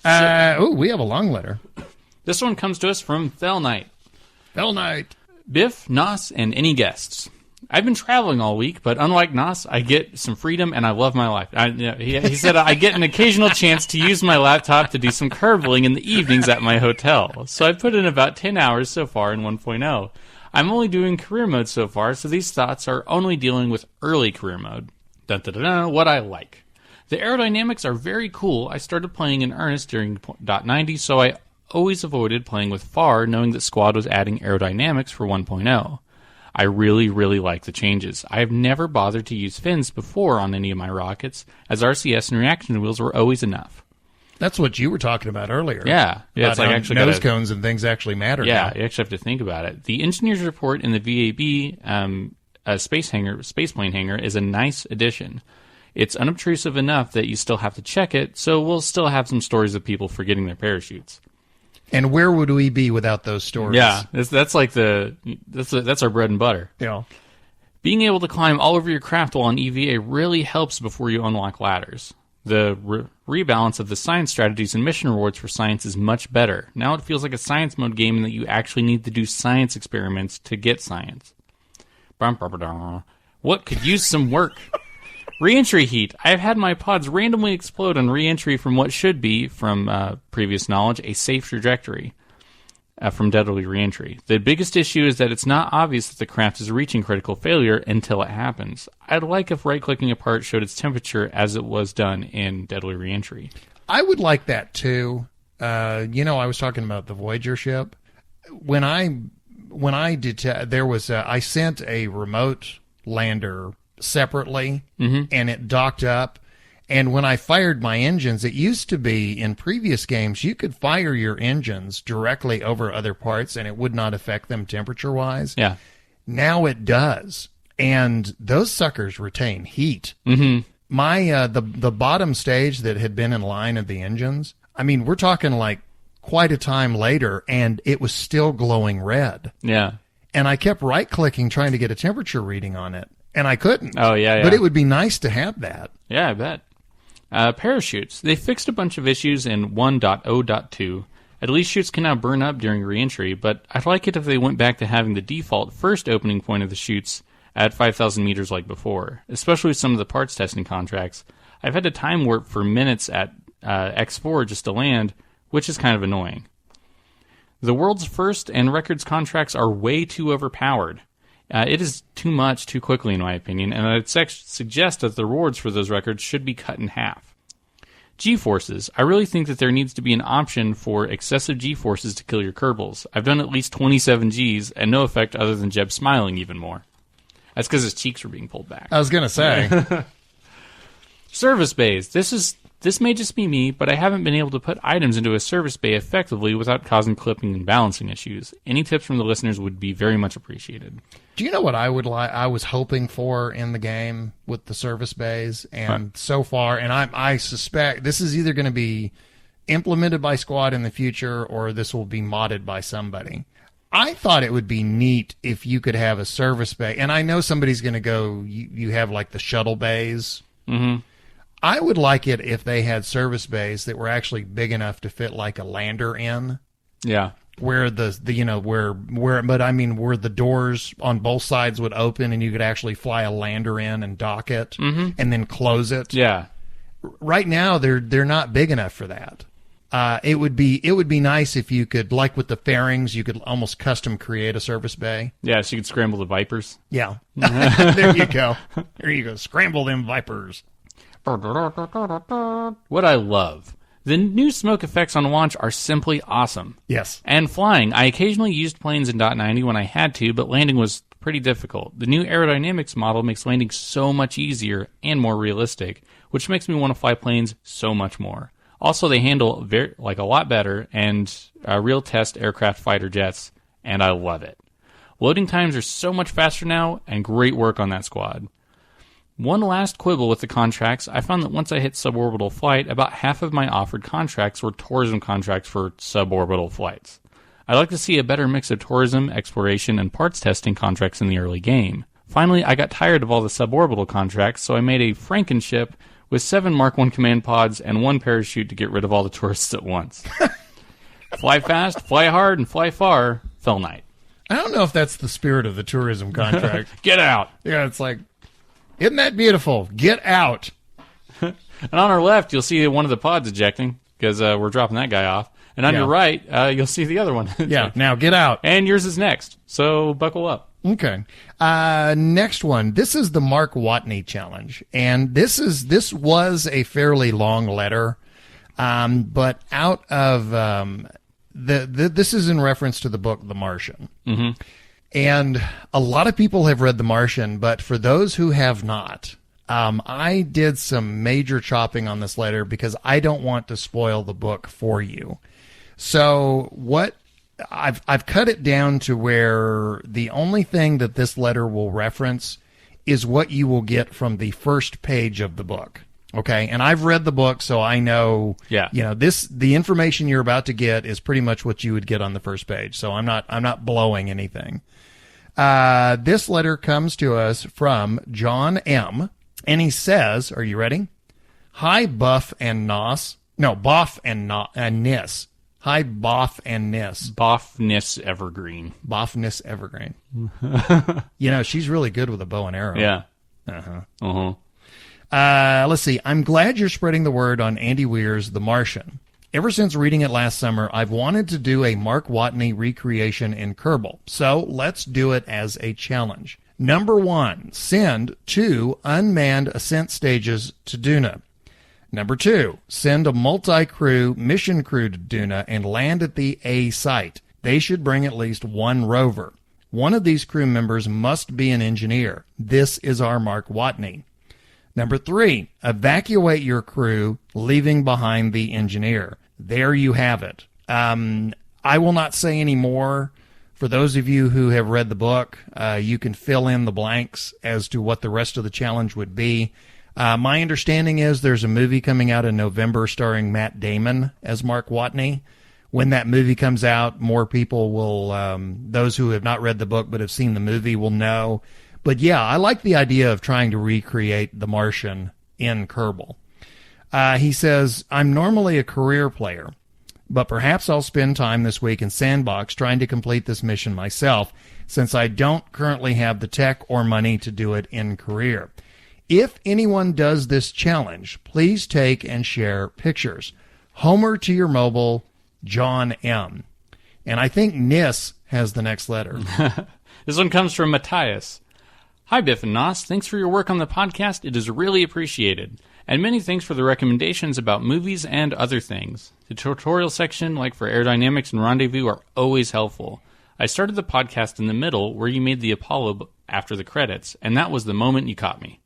one. We have a long letter. This one comes to us from Fell Knight. Fell Knight. Biff, Nos, and any guests. I've been traveling all week, but unlike Nos, I get some freedom and I love my life. He said I get an occasional chance to use my laptop to do some curveling in the evenings at my hotel. So I put in about 10 hours so far in 1.0. I'm only doing career mode so far, so these thoughts are only dealing with early career mode. What I like. The aerodynamics are very cool. I started playing in earnest during .90, so I always avoided playing with Thar, knowing that Squad was adding aerodynamics for 1.0. I really, really like the changes. I have never bothered to use fins before on any of my rockets, as RCS and reaction wheels were always enough. That's what you were talking about earlier. Yeah, it's like actually nose cones and things actually matter. Yeah, now. You actually have to think about it. The engineer's report in the VAB spaceplane hangar is a nice addition. It's unobtrusive enough that you still have to check it, so we'll still have some stories of people forgetting their parachutes. And where would we be without those stories? Yeah, that's our bread and butter. Yeah. Being able to climb all over your craft while on EVA really helps before you unlock ladders. The rebalance of the science strategies and mission rewards for science is much better. Now it feels like a science mode game in that you actually need to do science experiments to get science. What could use some work? Re-entry heat. I've had my pods randomly explode on re-entry from what should be, from previous knowledge, a safe trajectory from deadly re-entry. The biggest issue is that it's not obvious that the craft is reaching critical failure until it happens. I'd like if right-clicking a part showed its temperature as it was done in deadly re-entry. I would like that too. I was talking about the Voyager ship. When I did, I sent a remote lander separately, and it docked up. And when I fired my engines, it used to be in previous games you could fire your engines directly over other parts and it would not affect them temperature-wise. Yeah. Now it does. And those suckers retain heat. My the bottom stage that had been in line of the engines, I mean, we're talking like quite a time later, and it was still glowing red. Yeah. And I kept right-clicking trying to get a temperature reading on it. And I couldn't. Oh, yeah. But it would be nice to have that. Yeah, I bet. Parachutes. They fixed a bunch of issues in 1.0.2. At least chutes can now burn up during re-entry, but I'd like it if they went back to having the default first opening point of the chutes at 5,000 meters like before, especially with some of the parts testing contracts. I've had to time warp for minutes at X4 just to land, which is kind of annoying. The world's first and records contracts are way too overpowered. It is too much too quickly, in my opinion, and I'd suggest that the rewards for those records should be cut in half. G-forces. I really think that there needs to be an option for excessive G-forces to kill your Kerbals. I've done at least 27 Gs, and no effect other than Jeb smiling even more. That's because his cheeks were being pulled back. I was going to say. Service bays. This may just be me, but I haven't been able to put items into a service bay effectively without causing clipping and balancing issues. Any tips from the listeners would be very much appreciated. Do you know what I was hoping for in the game with the service bays? And so far, and I suspect this is either going to be implemented by Squad in the future or this will be modded by somebody. I thought it would be neat if you could have a service bay. And I know somebody's going to go, you have like the shuttle bays. Mm-hmm. I would like it if they had service bays that were actually big enough to fit like a lander in. Yeah. Where where the doors on both sides would open and you could actually fly a lander in and dock it and then close it. Yeah. Right now they're not big enough for that. It would be nice if you could, like with the fairings, you could almost custom create a service bay. Yeah, so you could scramble the Vipers. Yeah. There you go. There you go. Scramble them Vipers. What I love. The new smoke effects on launch are simply awesome. Yes. And flying. I occasionally used planes in .90 when I had to, but landing was pretty difficult. The new aerodynamics model makes landing so much easier and more realistic, which makes me want to fly planes so much more. Also, they handle a lot better and real test aircraft fighter jets, and I love it. Loading times are so much faster now, and great work on that squad. One last quibble with the contracts, I found that once I hit suborbital flight, about half of my offered contracts were tourism contracts for suborbital flights. I'd like to see a better mix of tourism, exploration, and parts testing contracts in the early game. Finally, I got tired of all the suborbital contracts, so I made a Frankenship with 7 Mark I command pods and 1 parachute to get rid of all the tourists at once. Fly fast, fly hard, and fly far, Fell Knight. I don't know if that's the spirit of the tourism contract. Get out! Yeah, it's like, isn't that beautiful? Get out. And on our left, you'll see one of the pods ejecting, because we're dropping that guy off. And on your right, you'll see the other one. Yeah, now get out. And yours is next, so buckle up. Okay. Next one. This is the Mark Watney challenge, and this was a fairly long letter, but out of this is in reference to the book The Martian. Mm-hmm. And a lot of people have read The Martian, but for those who have not, I did some major chopping on this letter because I don't want to spoil the book for you. So what I've cut it down to where the only thing that this letter will reference is what you will get from the first page of the book. Okay, and I've read the book, so I know. Yeah. You know, the information you're about to get is pretty much what you would get on the first page. So I'm not blowing anything. This letter comes to us from John M. And he says, are you ready? Hi, Buff and Nos. No, Boff and Nis. Hi, Boff and Nis. Boffness Evergreen. Boffness Evergreen. You know, she's really good with a bow and arrow. Yeah. Uh-huh. Uh-huh. Let's see. I'm glad you're spreading the word on Andy Weir's The Martian. Ever since reading it last summer, I've wanted to do a Mark Watney recreation in Kerbal. So let's do it as a challenge. Number 1, send 2 unmanned ascent stages to Duna. Number 2, send a multi-crew mission crew to Duna and land at the A site. They should bring at least 1 rover. One of these crew members must be an engineer. This is our Mark Watney. Number 3, evacuate your crew, leaving behind the engineer. There you have it. I will not say any more. For those of you who have read the book, you can fill in the blanks as to what the rest of the challenge would be. My understanding is there's a movie coming out in November starring Matt Damon as Mark Watney. When that movie comes out, more people will, those who have not read the book but have seen the movie will know. But yeah, I like the idea of trying to recreate The Martian in Kerbal. He says, I'm normally a career player, but perhaps I'll spend time this week in Sandbox trying to complete this mission myself, since I don't currently have the tech or money to do it in career. If anyone does this challenge, please take and share pictures. Homer to your mobile, John M. And I think Nis has the next letter. This one comes from Matthias. Hi, Biff and Nos. Thanks for your work on the podcast. It is really appreciated. And many thanks for the recommendations about movies and other things. The tutorial section, like for aerodynamics and rendezvous, are always helpful. I started the podcast in the middle, where you made the Apollo after the credits, and that was the moment you caught me.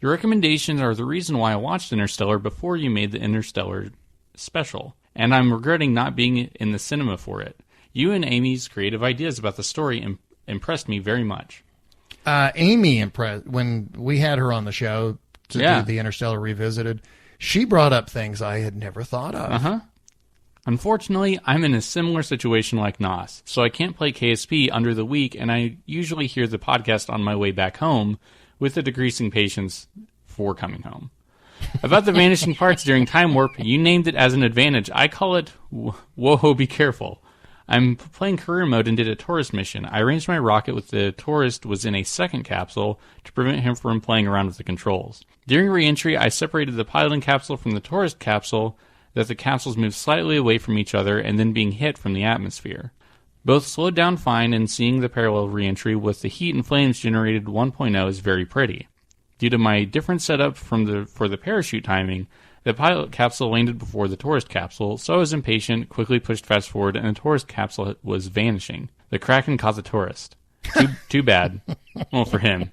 Your recommendations are the reason why I watched Interstellar before you made the Interstellar special, and I'm regretting not being in the cinema for it. You and Amy's creative ideas about the story impressed me very much. Amy impressed when we had her on the show to do the Interstellar Revisited. She brought up things I had never thought of. Uh-huh. Unfortunately, I'm in a similar situation like Nos, so I can't play KSP under the week, and I usually hear the podcast on my way back home with a decreasing patience for coming home. About the vanishing parts during Time Warp, you named it as an advantage. I call it, whoa, be careful. I'm playing career mode and did a tourist mission. I arranged my rocket with the tourist was in a second capsule to prevent him from playing around with the controls. During re-entry, I separated the piloting capsule from the tourist capsule, that the capsules moved slightly away from each other and then being hit from the atmosphere. Both slowed down fine, and seeing the parallel reentry with the heat and flames generated 1.0 is very pretty. Due to my different setup for the parachute timing, the pilot capsule landed before the tourist capsule, so I was impatient, quickly pushed fast forward, and the tourist capsule was vanishing. The Kraken caught the tourist. Too bad. Well, for him.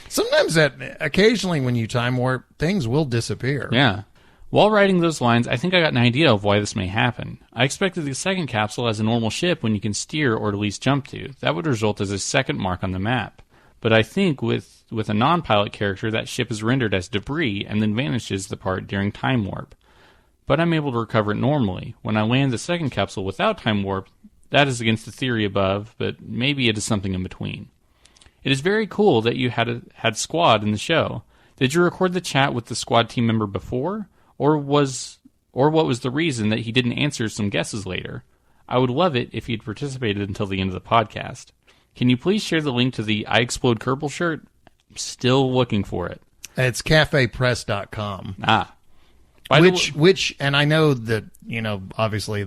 Sometimes occasionally when you time warp, things will disappear. Yeah. While writing those lines, I think I got an idea of why this may happen. I expected the second capsule as a normal ship when you can steer or at least jump to. That would result as a second mark on the map. But I think with a non-pilot character, that ship is rendered as debris and then vanishes the part during time warp. But I'm able to recover it normally. When I land the second capsule without time warp, that is against the theory above, but maybe it is something in between. It is very cool that you had Squad in the show. Did you record the chat with the Squad team member before? Or what was the reason that he didn't answer some guesses later? I would love it if he'd participated until the end of the podcast. Can you please share the link to the I Explode Kerbal shirt? I'm still looking for it. It's cafepress.com. Which, and I know that, obviously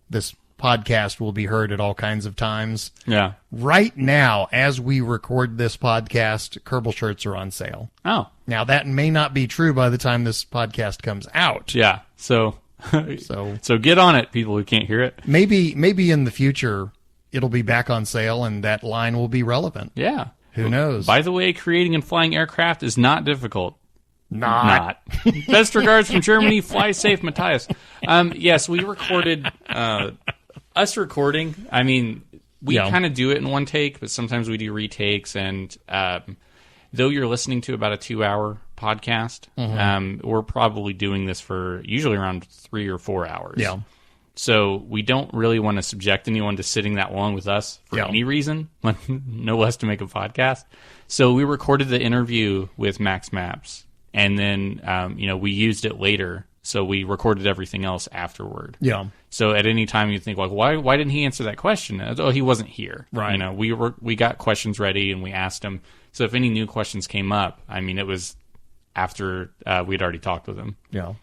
this podcast will be heard at all kinds of times. Yeah. Right now, as we record this podcast, Kerbal shirts are on sale. Oh. Now, that may not be true by the time this podcast comes out. Yeah. So get on it, people who can't hear it. Maybe in the future it'll be back on sale and that line will be relevant. Yeah. Who knows? By the way, creating and flying aircraft is not difficult. Not. Best regards from Germany. Fly safe, Matthias. Yes, we recorded... us recording, I mean, we kind of do it in one take, but sometimes we do retakes, and though you're listening to about a 2-hour podcast, we're probably doing this for usually around 3 or 4 hours. Yeah. So we don't really want to subject anyone to sitting that long with us for any reason, no less to make a podcast. So we recorded the interview with Max Maps, and then, we used it later. So we recorded everything else afterward. Yeah. So at any time you think, like, why didn't he answer that question? Oh, he wasn't here. Right. We got questions ready and we asked him. So if any new questions came up, I mean, it was after we'd already talked with him. Yeah.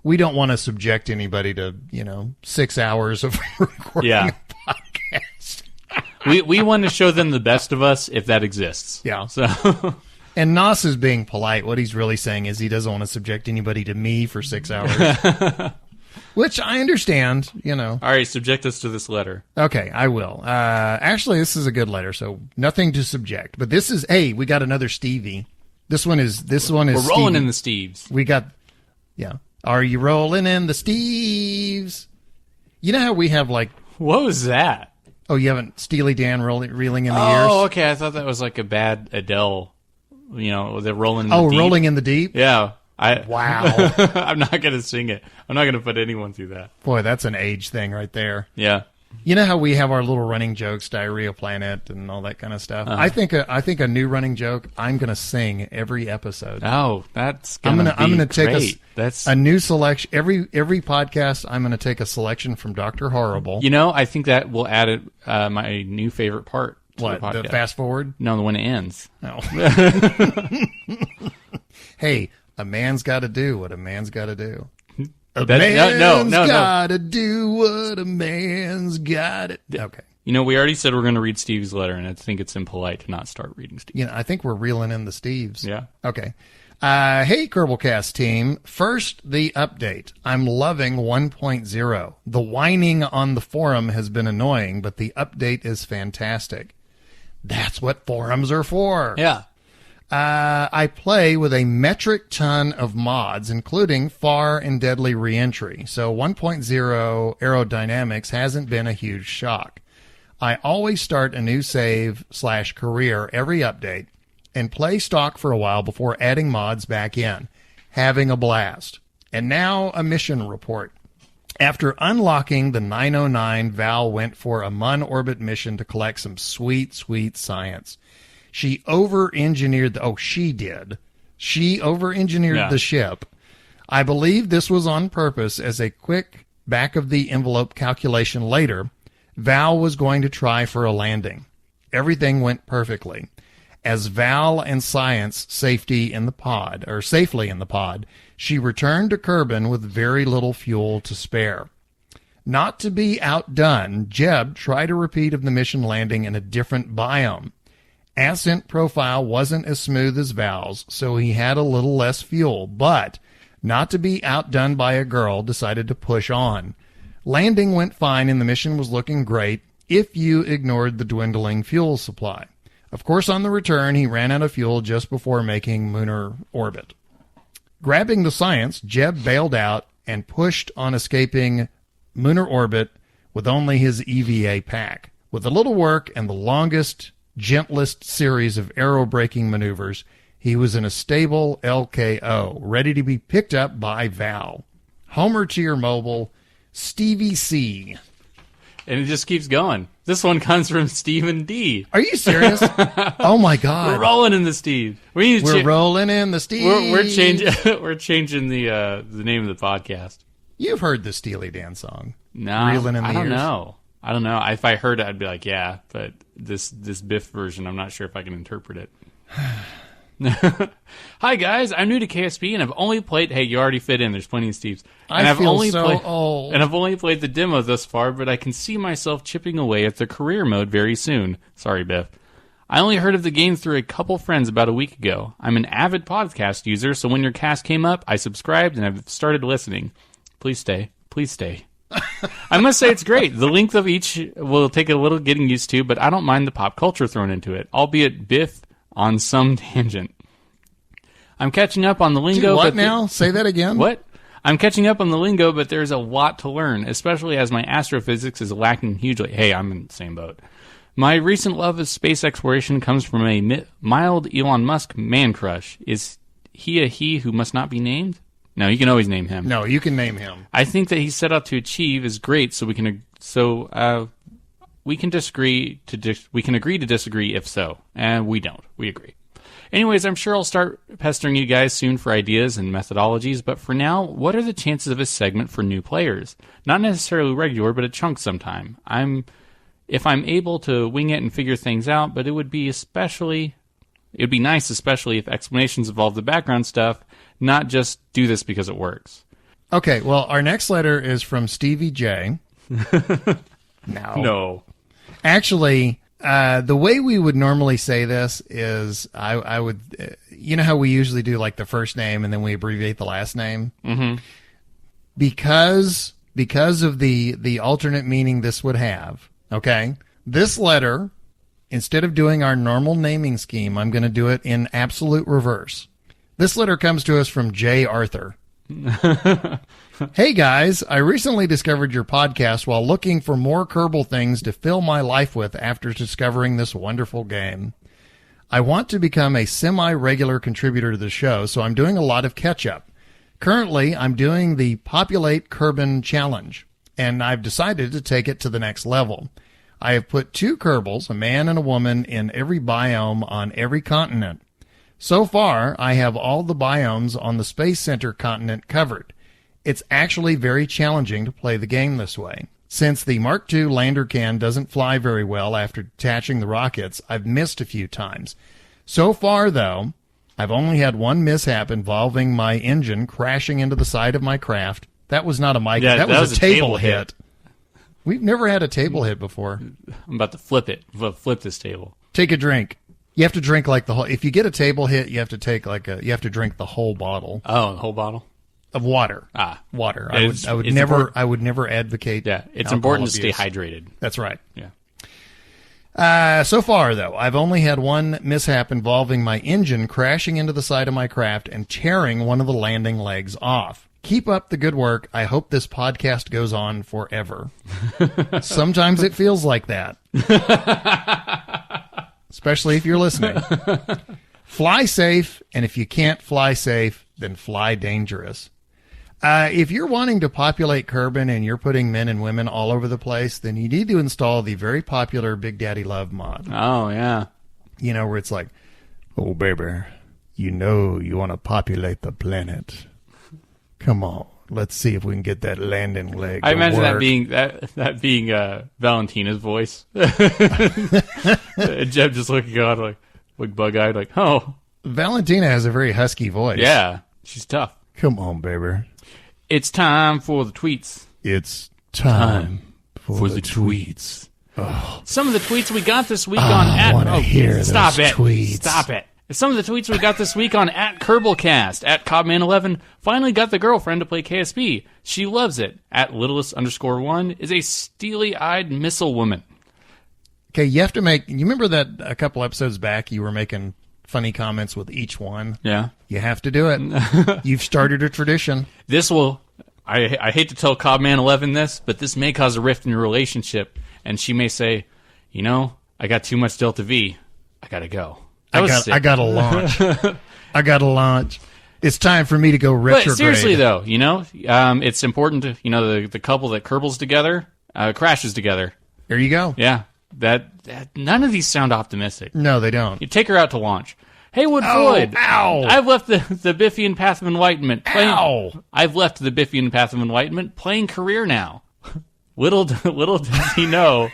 We don't want to subject anybody to, 6 hours of recording a podcast. we want to show them the best of us if that exists. Yeah. So... And Nos is being polite. What he's really saying is he doesn't want to subject anybody to me for 6 hours. Which I understand, All right, subject us to this letter. Okay, I will. Actually, this is a good letter, so nothing to subject. But this is, we got another Stevie. This one is We're rolling Stevie. in the Steves. We got, Are you rolling in the Steves? You know how we have like... What was that? Oh, you haven't Steely Dan reeling in the ears? Oh, okay. I thought that was like a bad Adele... they're rolling in the deep. Rolling in the Deep? Yeah. Wow. I'm not going to sing it. I'm not going to put anyone through that. Boy, that's an age thing right there. Yeah. You know how we have our little running jokes, Diarrhea Planet, and all that kind of stuff? I think a new running joke I'm going to sing every episode. Oh, that's I'm gonna take that's a new selection. Every podcast, I'm going to take a selection from Dr. Horrible. I think that will add my new favorite part. What, the fast forward? No, the one it ends. No. Hey, a man's got to do what a man's got to do. A man's got to do what a man's got to do. Okay. We already said we're going to read Steve's letter, and I think it's impolite to not start reading Steve. I think we're reeling in the Steves. Yeah. Okay. Hey, Kerbalcast team. First, the update. I'm loving 1.0. The whining on the forum has been annoying, but the update is fantastic. That's what forums are for. Yeah. I play with a metric ton of mods, including far and deadly reentry, so 1.0 aerodynamics hasn't been a huge shock. I always start a new save/career every update and play stock for a while before adding mods back in, having a blast. And now a mission report. After unlocking the 909, Val went for a Mun orbit mission to collect some sweet, sweet science. She over-engineered the ship. I believe this was on purpose as a quick back-of-the-envelope calculation later. Val was going to try for a landing. Everything went perfectly. As Val and Science safely in the pod, she returned to Kerbin with very little fuel to spare. Not to be outdone, Jeb tried a repeat of the mission landing in a different biome. Ascent profile wasn't as smooth as Val's, so he had a little less fuel, but not to be outdone by a girl, decided to push on. Landing went fine and the mission was looking great if you ignored the dwindling fuel supply. Of course, on the return, he ran out of fuel just before making lunar orbit. Grabbing the Science, Jeb bailed out and pushed on escaping lunar orbit with only his EVA pack. With a little work and the longest, gentlest series of aerobraking maneuvers, he was in a stable LKO, ready to be picked up by Val. Homer to your mobile, Stevie C. And it just keeps going. This one comes from Stephen D. Are you serious? Oh my God! We're rolling in the Steve. We're rolling in the Steve. We're changing. We're changing the name of the podcast. You've heard the Steely Dan song. No, Reeling in the I don't ears. know. I don't know. If I heard it, I'd be like, yeah. But this Biff version, I'm not sure if I can interpret it. Hi guys, I'm new to KSP and I've only played. Hey, you already fit in. There's plenty of Steves. And I feel so old. And I've only played the demo thus far, but I can see myself chipping away at the career mode very soon. Sorry, Biff. I only heard of the game through a couple friends about a week ago. I'm an avid podcast user, so when your cast came up, I subscribed and I've started listening. Please stay. Please stay. I must say it's great. The length of each will take a little getting used to, but I don't mind the pop culture thrown into it, albeit Biff on some tangent. I'm catching up on the lingo. What now? Say that again. What? I'm catching up on the lingo, but there's a lot to learn, especially as my astrophysics is lacking hugely. Hey, I'm in the same boat. My recent love of space exploration comes from a mild Elon Musk man crush. Is he a he who must not be named? No, you can always name him. No, you can name him. I think that he's set out to achieve is great, so we can agree to disagree if so, and we don't. We agree. Anyways, I'm sure I'll start pestering you guys soon for ideas and methodologies, but for now, what are the chances of a segment for new players? Not necessarily regular, but a chunk sometime. If I'm able to wing it and figure things out, but it would be nice, especially if explanations involve the background stuff, not just do this because it works. Okay, well, our next letter is from Stevie J. No. Actually, the way we would normally say this is I would, you know how we usually do like the first name and then we abbreviate the last name? Mm-hmm. Because of the alternate meaning this would have, okay? This letter, instead of doing our normal naming scheme, I'm going to do it in absolute reverse. This letter comes to us from J. Arthur. Hey guys, I recently discovered your podcast while looking for more Kerbal things to fill my life with after discovering this wonderful game. I want to become a semi-regular contributor to the show, so I'm doing a lot of catch-up. Currently, I'm doing the Populate Kerbin Challenge, and I've decided to take it to the next level. I have put 2 Kerbals, a man and a woman, in every biome on every continent. So far, I have all the biomes on the Space Center continent covered. It's actually very challenging to play the game this way. Since the Mark II lander can doesn't fly very well after detaching the rockets, I've missed a few times. So far, though, I've only had one mishap involving my engine crashing into the side of my craft. That was not a mic. Yeah, that was a table hit. We've never had a table hit before. I'm about to flip it. Flip this table. Take a drink. You have to drink like the whole. If you get a table hit, you have to take you have to drink the whole bottle. Oh, the whole bottle of water. Water. I would never advocate. Yeah, it's important to stay hydrated. That's right. Yeah. So far though, I've only had one mishap involving my engine crashing into the side of my craft and tearing one of the landing legs off. Keep up the good work. I hope this podcast goes on forever. Sometimes it feels like that. Especially if you're listening. Fly safe, and if you can't fly safe, then fly dangerous. If you're wanting to populate Kerbin and you're putting men and women all over the place, then you need to install the very popular Big Daddy Love mod. Oh, yeah. You know, where it's like, oh, baby, you know you want to populate the planet. Come on. Let's see if we can get that landing leg I to imagine work. that being Valentina's voice. Jeb just looking on like, like bug-eyed, like, oh. Valentina has a very husky voice. Yeah, she's tough. Come on, baby. It's time for the tweets. It's time for the tweets. Oh. Some of the tweets we got this week on Stop it. Tweets. Stop it. Some of the tweets we got this week on @Kerbalcast, @Cobman11 finally got the girlfriend to play KSP. She loves it. @Littlest_1 is a steely-eyed missile woman. Okay, you remember that a couple episodes back you were making funny comments with each one? Yeah. You have to do it. You've started a tradition. This will, I hate to tell Cobman11 this, but this may cause a rift in your relationship, and she may say, I got too much Delta V. I gotta go. I gotta launch. I gotta launch. It's time for me to go retrograde. But seriously, though, it's important to, the couple that Kerbals together crashes together. There you go. Yeah. That none of these sound optimistic. No, they don't. You take her out to launch. Haywood Floyd. Ow! I've left the Biffian Path of Enlightenment. I've left the Biffian Path of Enlightenment playing career now. Little does he know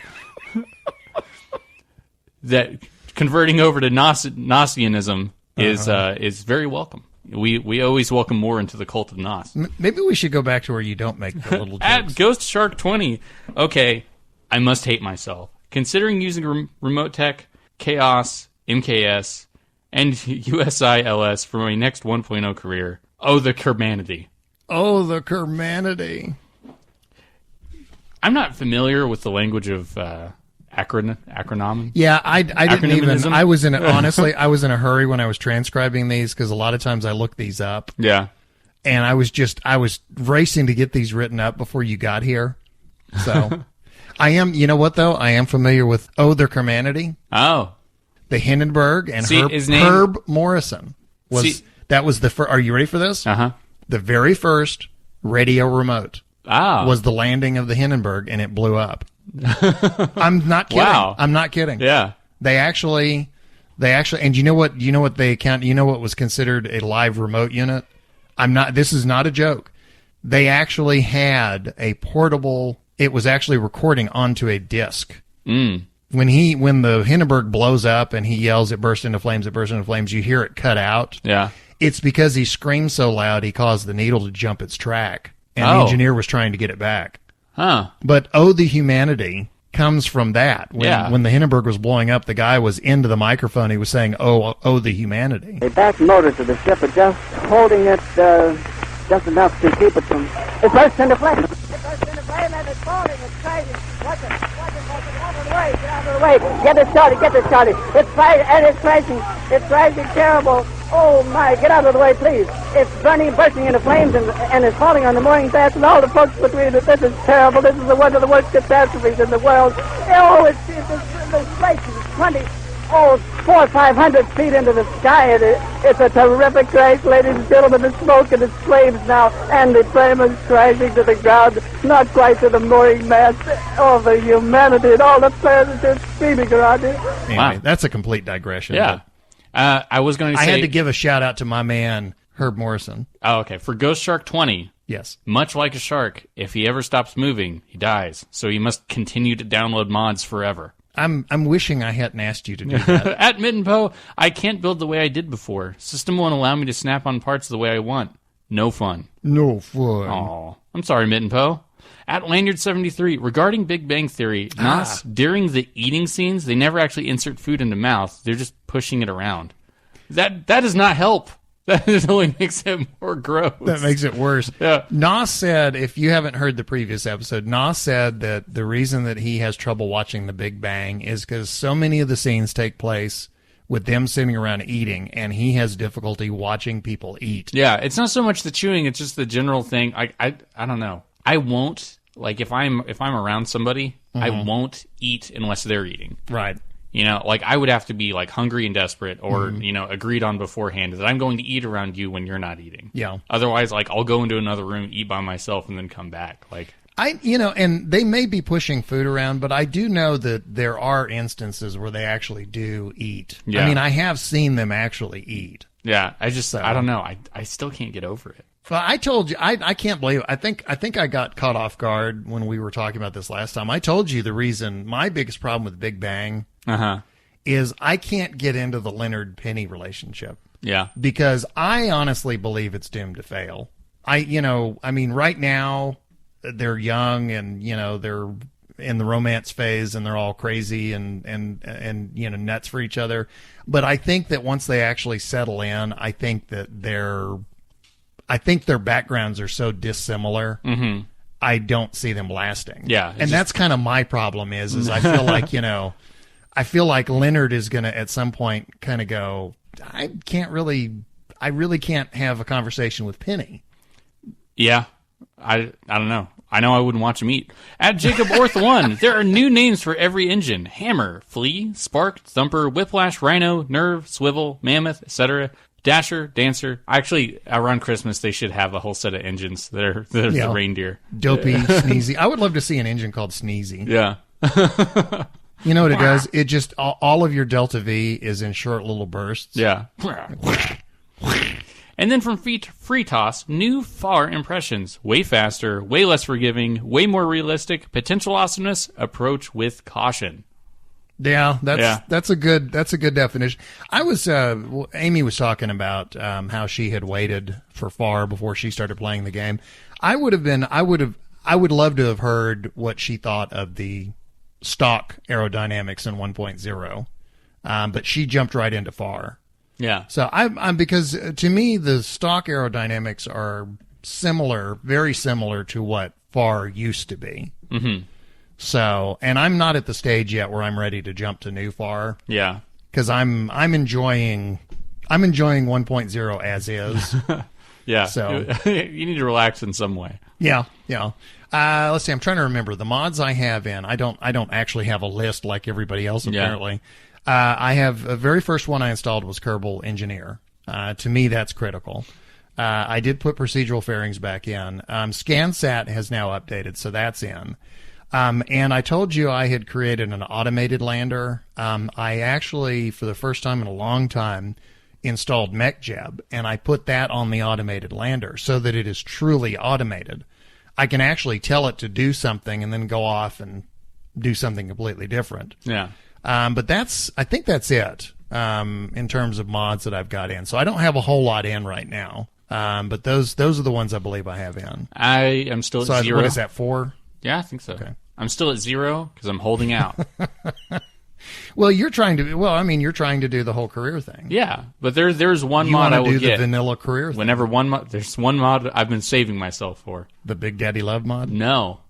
that converting over to Gnostianism is very welcome. We always welcome more into the cult of Nos. Maybe we should go back to where you don't make the little jokes. @GhostShark20. Okay, I must hate myself. Considering using remote tech, Chaos, MKS, and USILS for my next 1.0 career. Oh, the Kermanity. Oh, the Kermanity. I'm not familiar with the language of acronym. Yeah, I didn't even. I was in a hurry when I was transcribing these because a lot of times I look these up. Yeah, and I was racing to get these written up before you got here. So I am. You know what though? I am familiar with their Kermanity. Oh, the Hindenburg and Herb Morrison that was the first. Are you ready for this? The very first radio remote. Was the landing of the Hindenburg and it blew up. I'm not kidding. Wow. I'm not kidding. Yeah. They actually, and you know what was considered a live remote unit? This is not a joke. They actually had a portable, it was actually recording onto a disc. When the Hindenburg blows up and he yells, it burst into flames, you hear it cut out. Yeah. It's because he screamed so loud, he caused the needle to jump its track. And the engineer was trying to get it back. Huh. But the humanity comes from that. When the Hindenburg was blowing up, the guy was into the microphone. He was saying, the humanity. A back motor to the ship is just holding it just enough to keep it from... It bursts into flame. It bursts into flame and it's falling. It's crazy. Watch it. Out of the way. Get out of the way. Get it started. It's fighting and it's crashing. It's crashing terrible. Oh, my. Get out of the way, please. It's bursting into flames, and it's falling on the mooring mast and all the folks between it. This is terrible. This is one of the worst catastrophes in the world. Oh, the place is 400 or 500 feet into the sky. It's a terrific crash, ladies and gentlemen. The smoke and the flames now, and the frame is crashing to the ground, not quite to the mooring mast. Oh, the humanity and all the players are just screaming around it. Anyway, that's a complete digression. Yeah. I was going to say... I had to give a shout-out to my man, Herb Morrison. Oh, okay. For Ghost Shark 20, yes. Much like a shark, if he ever stops moving, he dies. So he must continue to download mods forever. I'm wishing I hadn't asked you to do that. @Mittenpo, I can't build the way I did before. System won't allow me to snap on parts the way I want. No fun. No fun. Aw. I'm sorry, Mittenpo. @Lanyard73, regarding Big Bang Theory, Nos, during the eating scenes, they never actually insert food into mouth. They're just pushing it around. That does not help. That only makes it more gross. That makes it worse. Yeah. Nos said, if you haven't heard the previous episode, Nos said that the reason that he has trouble watching The Big Bang is because so many of the scenes take place with them sitting around eating, and he has difficulty watching people eat. Yeah, it's not so much the chewing; it's just the general thing. I don't know. I won't, like, if I'm around somebody, I won't eat unless they're eating. Right. Like, I would have to be, like, hungry and desperate or, agreed on beforehand that I'm going to eat around you when you're not eating. Yeah. Otherwise, like, I'll go into another room, eat by myself, and then come back. Like, and they may be pushing food around, but I do know that there are instances where they actually do eat. Yeah. I mean, I have seen them actually eat. Yeah. I don't know. I still can't get over it. Well, I told you, I can't believe it. I think I got caught off guard when we were talking about this last time. I told you the reason, my biggest problem with Big Bang is I can't get into the Leonard-Penny relationship. Yeah. Because I honestly believe it's doomed to fail. Right now they're young and, they're in the romance phase and they're all crazy and nuts for each other. But I think that once they actually settle in, I think their backgrounds are so dissimilar. Mm-hmm. I don't see them lasting. Yeah. And that's kind of my problem is I feel like, I feel like Leonard is going to at some point kind of go, I really can't have a conversation with Penny. Yeah. I don't know. I know I wouldn't watch him eat. At Jacob Orth 1, there are new names for every engine. Hammer, Flea, Spark, Thumper, Whiplash, Rhino, Nerve, Swivel, Mammoth, etc. Dasher, Dancer. Actually, around Christmas, they should have a whole set of engines that are the reindeer. Dopey, Sneezy. I would love to see an engine called Sneezy. Yeah. You know what it does? It just, all of your Delta V is in short little bursts. Yeah. And then from Freetoss, new Thar impressions. Way faster, way less forgiving, way more realistic, potential awesomeness, approach with caution. Yeah, that's a good definition. I was Amy was talking about how she had waited for Thar before she started playing the game. I would love to have heard what she thought of the stock aerodynamics in 1.0. But she jumped right into Thar. Yeah. So I'm because to me the stock aerodynamics are similar, very similar to what Thar used to be. Mm-hmm. So, and I'm not at the stage yet where I'm ready to jump to new Thar. Yeah. Because I'm enjoying 1.0 as is. Yeah. So you need to relax in some way. Yeah. Let's see. I'm trying to remember the mods I have in. I don't actually have a list like everybody else apparently. Yeah. I have the very first one I installed was Kerbal Engineer. To me, that's critical. I did put procedural fairings back in. ScanSat has now updated, so that's in. And I told you I had created an automated lander. I actually, for the first time in a long time, installed MechJeb, and I put that on the automated lander so that it is truly automated. I can actually tell it to do something and then go off and do something completely different. Yeah. But I think that's it in terms of mods that I've got in. So I don't have a whole lot in right now. But those are the ones I believe I have in. I am still at 0. What is that, 4? Yeah, I think so. Okay. I'm still at 0 because I'm holding out. Well, you're trying to do the whole career thing. Yeah, but there's one mod I will get. The vanilla career thing. Whenever there's one mod I've been saving myself for. The Big Daddy Love mod? No.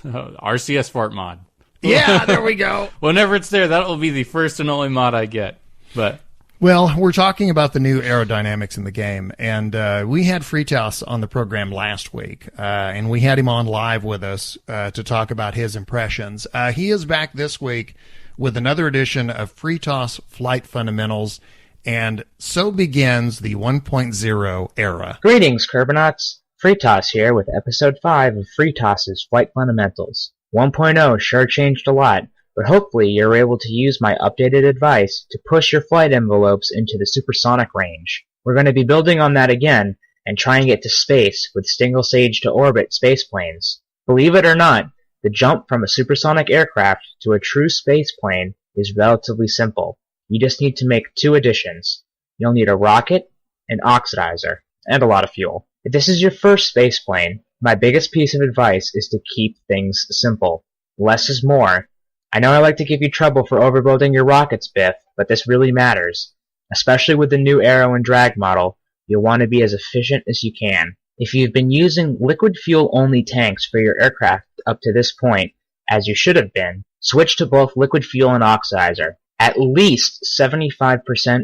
RCS Fart mod. Yeah, there we go. Whenever it's there, that will be the first and only mod I get. But well, we're talking about the new aerodynamics in the game, and we had Freetoss on the program last week, and we had him on live with us to talk about his impressions. He is back this week with another edition of Freetoss Flight Fundamentals, and so begins the 1.0 era. Greetings, Kerbonauts. Freetoss here with Episode 5 of Freetoss's Flight Fundamentals. 1.0 sure changed a lot, but hopefully you're able to use my updated advice to push your flight envelopes into the supersonic range. We're going to be building on that again and trying it to space with single stage to orbit spaceplanes. Believe it or not, the jump from a supersonic aircraft to a true space plane is relatively simple. You just need to make 2 additions. You'll need a rocket, an oxidizer, and a lot of fuel. If this is your first spaceplane, my biggest piece of advice is to keep things simple. Less is more. I know I like to give you trouble for overbuilding your rockets, Biff, but this really matters. Especially with the new aero and drag model, you'll want to be as efficient as you can. If you've been using liquid fuel-only tanks for your aircraft up to this point, as you should have been, switch to both liquid fuel and oxidizer. At least 75%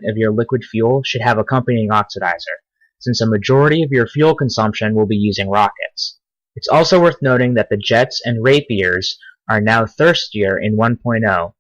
of your liquid fuel should have accompanying oxidizer, since a majority of your fuel consumption will be using rockets. It's also worth noting that the jets and Rapiers are now thirstier in 1.0,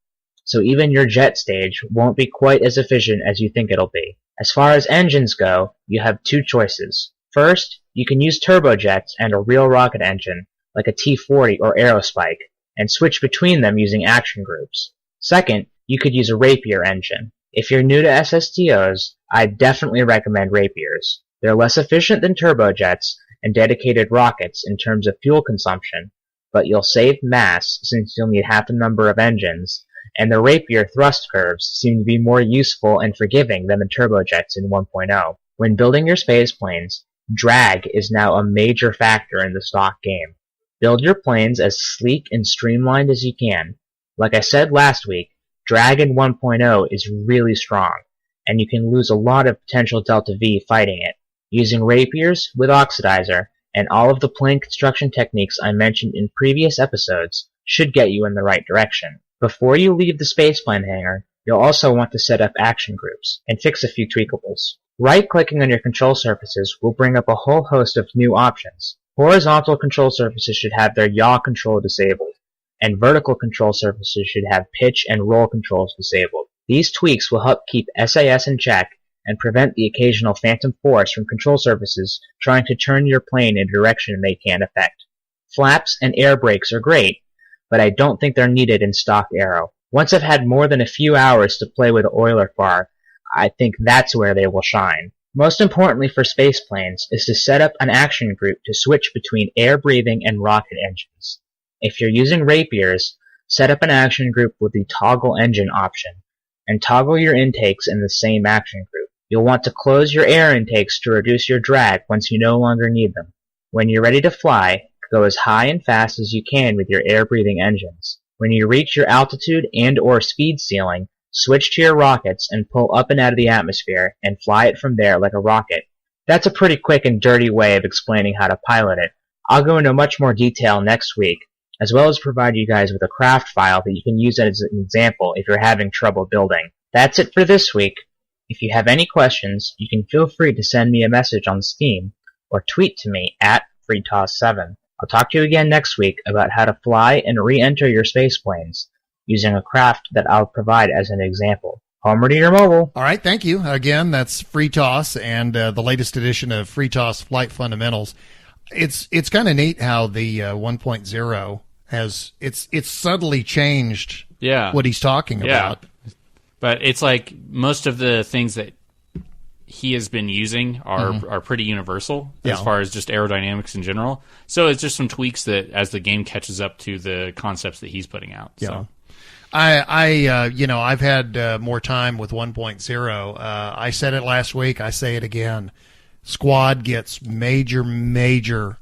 so even your jet stage won't be quite as efficient as you think it'll be. As far as engines go, you have 2 choices. First, you can use turbojets and a real rocket engine, like a T-40 or Aerospike, and switch between them using action groups. Second, you could use a Rapier engine. If you're new to SSTOs, I'd definitely recommend Rapiers. They're less efficient than turbojets and dedicated rockets in terms of fuel consumption, but you'll save mass since you'll need half the number of engines, and the rapier thrust curves seem to be more useful and forgiving than the turbojets in 1.0. When building your space planes, drag is now a major factor in the stock game. Build your planes as sleek and streamlined as you can. Like I said last week, drag in 1.0 is really strong, and you can lose a lot of potential delta V fighting it. Using rapiers with oxidizer and all of the plane construction techniques I mentioned in previous episodes should get you in the right direction. Before you leave the spaceplane hangar, you'll also want to set up action groups and fix a few tweakables. Right-clicking on your control surfaces will bring up a whole host of new options. Horizontal control surfaces should have their yaw control disabled, and vertical control surfaces should have pitch and roll controls disabled. These tweaks will help keep SAS in check and prevent the occasional phantom force from control surfaces trying to turn your plane in a direction they can't affect. Flaps and air brakes are great, but I don't think they're needed in stock Aero. Once I've had more than a few hours to play with Euler Far, I think that's where they will shine. Most importantly for spaceplanes is to set up an action group to switch between air-breathing and rocket engines. If you're using rapiers, set up an action group with the toggle engine option, and toggle your intakes in the same action group. You'll want to close your air intakes to reduce your drag once you no longer need them. When you're ready to fly, go as high and fast as you can with your air-breathing engines. When you reach your altitude and/or speed ceiling, switch to your rockets and pull up and out of the atmosphere and fly it from there like a rocket. That's a pretty quick and dirty way of explaining how to pilot it. I'll go into much more detail next week, as well as provide you guys with a craft file that you can use as an example if you're having trouble building. That's it for this week. If you have any questions, you can feel free to send me a message on Steam or tweet to me at Freetoss7. I'll talk to you again next week about how to fly and re-enter your space planes using a craft that I'll provide as an example. Homer to your mobile. All right, thank you. Again, that's Freetoss and the latest edition of Freetoss Flight Fundamentals. It's kind of neat how the 1.0 has it's subtly changed what he's talking about. But it's like most of the things that he has been using are pretty universal as far as just aerodynamics in general. So it's just some tweaks that as the game catches up to the concepts that he's putting out. Yeah. So. I've had more time with 1.0. I said it last week. I say it again. Squad gets major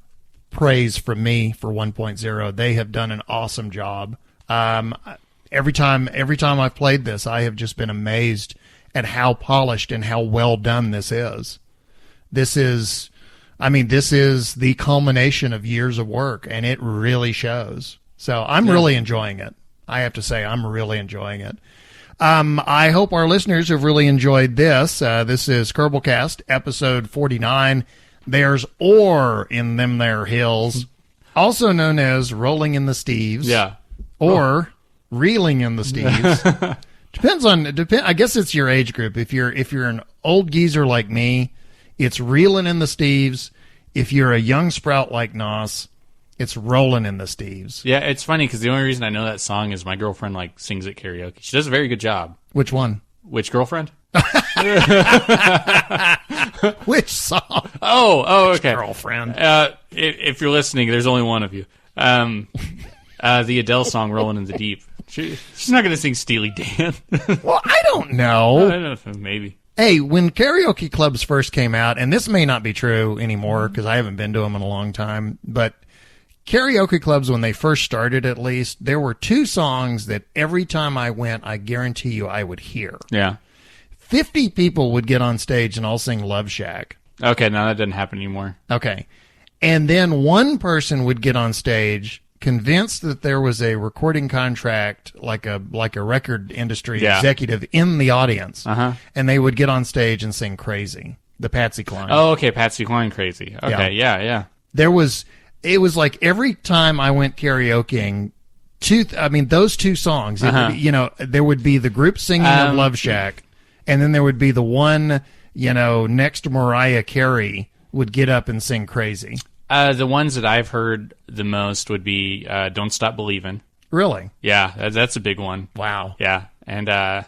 praise from me for 1.0. They have done an awesome job. Every time I've played this, I have just been amazed at how polished and how well done this is. This is the culmination of years of work, and it really shows. So I'm really enjoying it. I have to say, I'm really enjoying it. I hope our listeners have really enjoyed this. This is Kerbalcast, episode 49. There's ore in them there hills, also known as rolling in the steves. Yeah. Or reeling in the steves. I guess it's your age group. If you're an old geezer like me, it's reeling in the steves. If you're a young sprout like Nos, it's rolling in the steves. Yeah, it's funny because the only reason I know that song is my girlfriend sings at karaoke. She does a very good job. Which one? Which girlfriend? Which song? Oh, okay. Which girlfriend. If you're listening, there's only one of you. The Adele song "Rolling in the Deep." She's not going to sing Steely Dan. Well, I don't know. I don't know, maybe. Hey, when karaoke clubs first came out, and this may not be true anymore because I haven't been to them in a long time, but karaoke clubs, when they first started at least, there were two songs that every time I went, I guarantee you I would hear. Yeah. 50 people would get on stage and all sing Love Shack. Okay, now that doesn't happen anymore. Okay. And then one person would get on stage convinced that there was a recording contract, like a record industry executive in the audience, and they would get on stage and sing Crazy, the Patsy Cline. Oh, okay, Patsy Cline Crazy. Okay, yeah. It was like every time I went karaokeing, those two songs, there would be the group singing of Love Shack, and then there would be the one, next to Mariah Carey would get up and sing Crazy. The ones that I've heard the most would be Don't Stop Believin'. Really? Yeah, that's a big one. Wow. Yeah, and I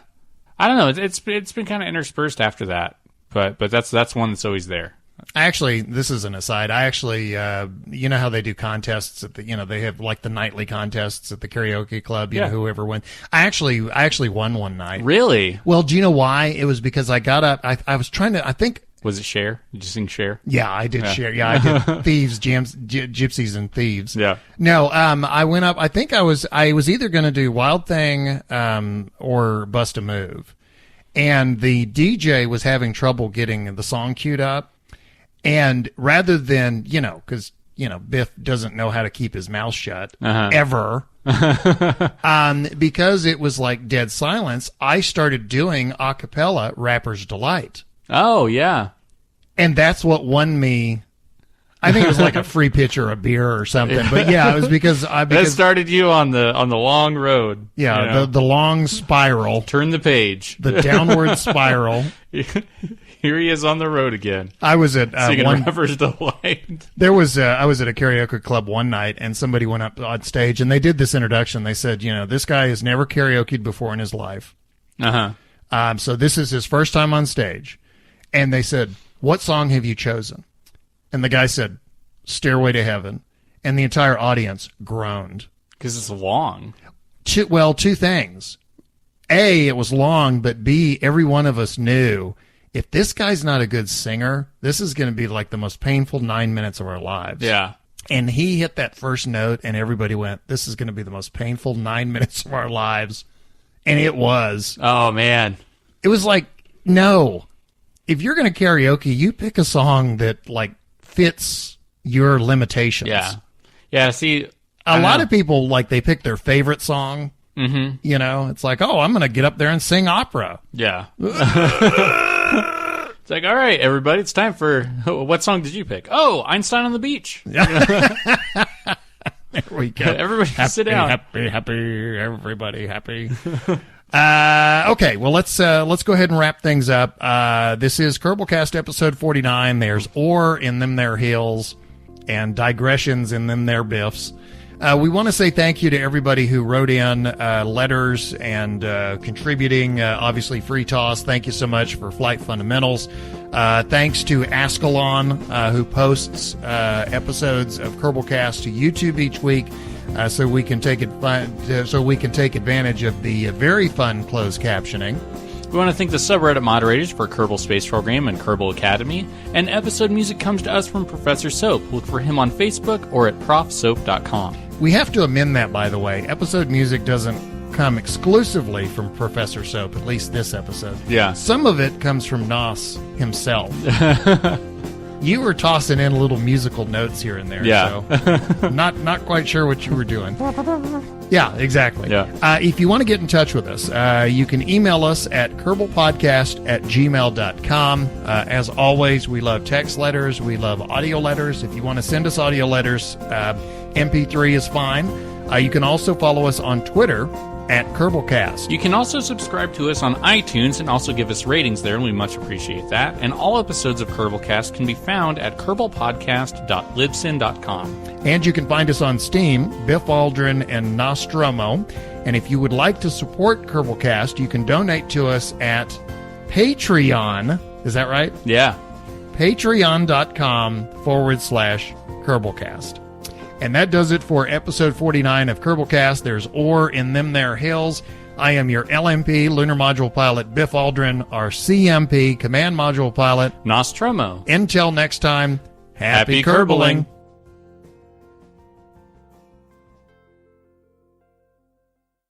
don't know, it's been kind of interspersed after that, but that's one that's always there. This is an aside. You know how they do contests at they have like the nightly contests at the karaoke club, know, whoever wins. I actually won one night. Really? Well, do you know why? It was because I got up, I was trying to, I think. Was it Cher? Did you sing Cher? Yeah, I did Cher. Yeah, I did Thieves, Gypsies and Thieves. Yeah. No, I went up, I think I was either going to do Wild Thing, or Bust a Move. And the DJ was having trouble getting the song queued up. And rather than, because, Biff doesn't know how to keep his mouth shut, ever, because it was like dead silence, I started doing a cappella Rapper's Delight. Oh, yeah. And that's what won me. I think it was like a free pitcher of beer or something. But yeah, it was because that started you on the long road. Yeah, the long spiral. Turn the page. The downward spiral. Here he is on the road again. I was at Rapper's Delight. I was at a karaoke club one night, and somebody went up on stage, and they did this introduction. They said, this guy has never karaokeed before in his life. So this is his first time on stage. And they said, what song have you chosen? And the guy said, Stairway to Heaven. And the entire audience groaned. Because it's long. Two things. A, it was long, but B, every one of us knew if this guy's not a good singer, this is going to be like the most painful 9 minutes of our lives. Yeah. And he hit that first note, and everybody went, this is going to be the most painful 9 minutes of our lives. And it was. Oh, man. It was like, no. If you're going to karaoke, you pick a song that, like, fits your limitations. Yeah. Yeah, see. A lot of people, like, they pick their favorite song. Mm-hmm. It's like, oh, I'm going to get up there and sing opera. Yeah. It's like, all right, everybody, it's time for, what song did you pick? Oh, Einstein on the Beach. There we go. Everybody sit down. Happy, everybody happy. Okay, well, let's go ahead and wrap things up. This is Kerbalcast episode 49. There's ore in them there hills and digressions in them there biffs. We want to say thank you to everybody who wrote in letters and contributing. Obviously, Freetoss, thank you so much for Flight Fundamentals. Thanks to Ascalon, who posts episodes of Kerbalcast to YouTube each week, so we can take advantage of the very fun closed captioning. We want to thank the subreddit moderators for Kerbal Space Program and Kerbal Academy, and episode music comes to us from Professor Soap. Look for him on Facebook or at profsoap.com. We have to amend that, by the way. Episode music doesn't come exclusively from Professor Soap, at least this episode. Yeah. Some of it comes from Nos himself. You were tossing in little musical notes here and there. Yeah. So not quite sure what you were doing. Yeah, exactly. Yeah. If you want to get in touch with us, you can email us at kerbalpodcast@gmail.com. As always, we love text letters. We love audio letters. If you want to send us audio letters, MP3 is fine. You can also follow us on Twitter at Kerbalcast. You can also subscribe to us on iTunes and also give us ratings there, and we much appreciate that. And all episodes of Kerbalcast can be found at kerbalpodcast.libsyn.com. And you can find us on Steam, BiffAldrin, and NosTromo. And if you would like to support Kerbalcast, you can donate to us at Patreon. Is that right? Yeah. Patreon.com/Kerbalcast. And that does it for episode 49 of Kerbalcast. There's ore in them there hills. I am your LMP, Lunar Module Pilot, BiffAldrin, our CMP, Command Module Pilot, NosTromo. Until next time, happy Kerbaling.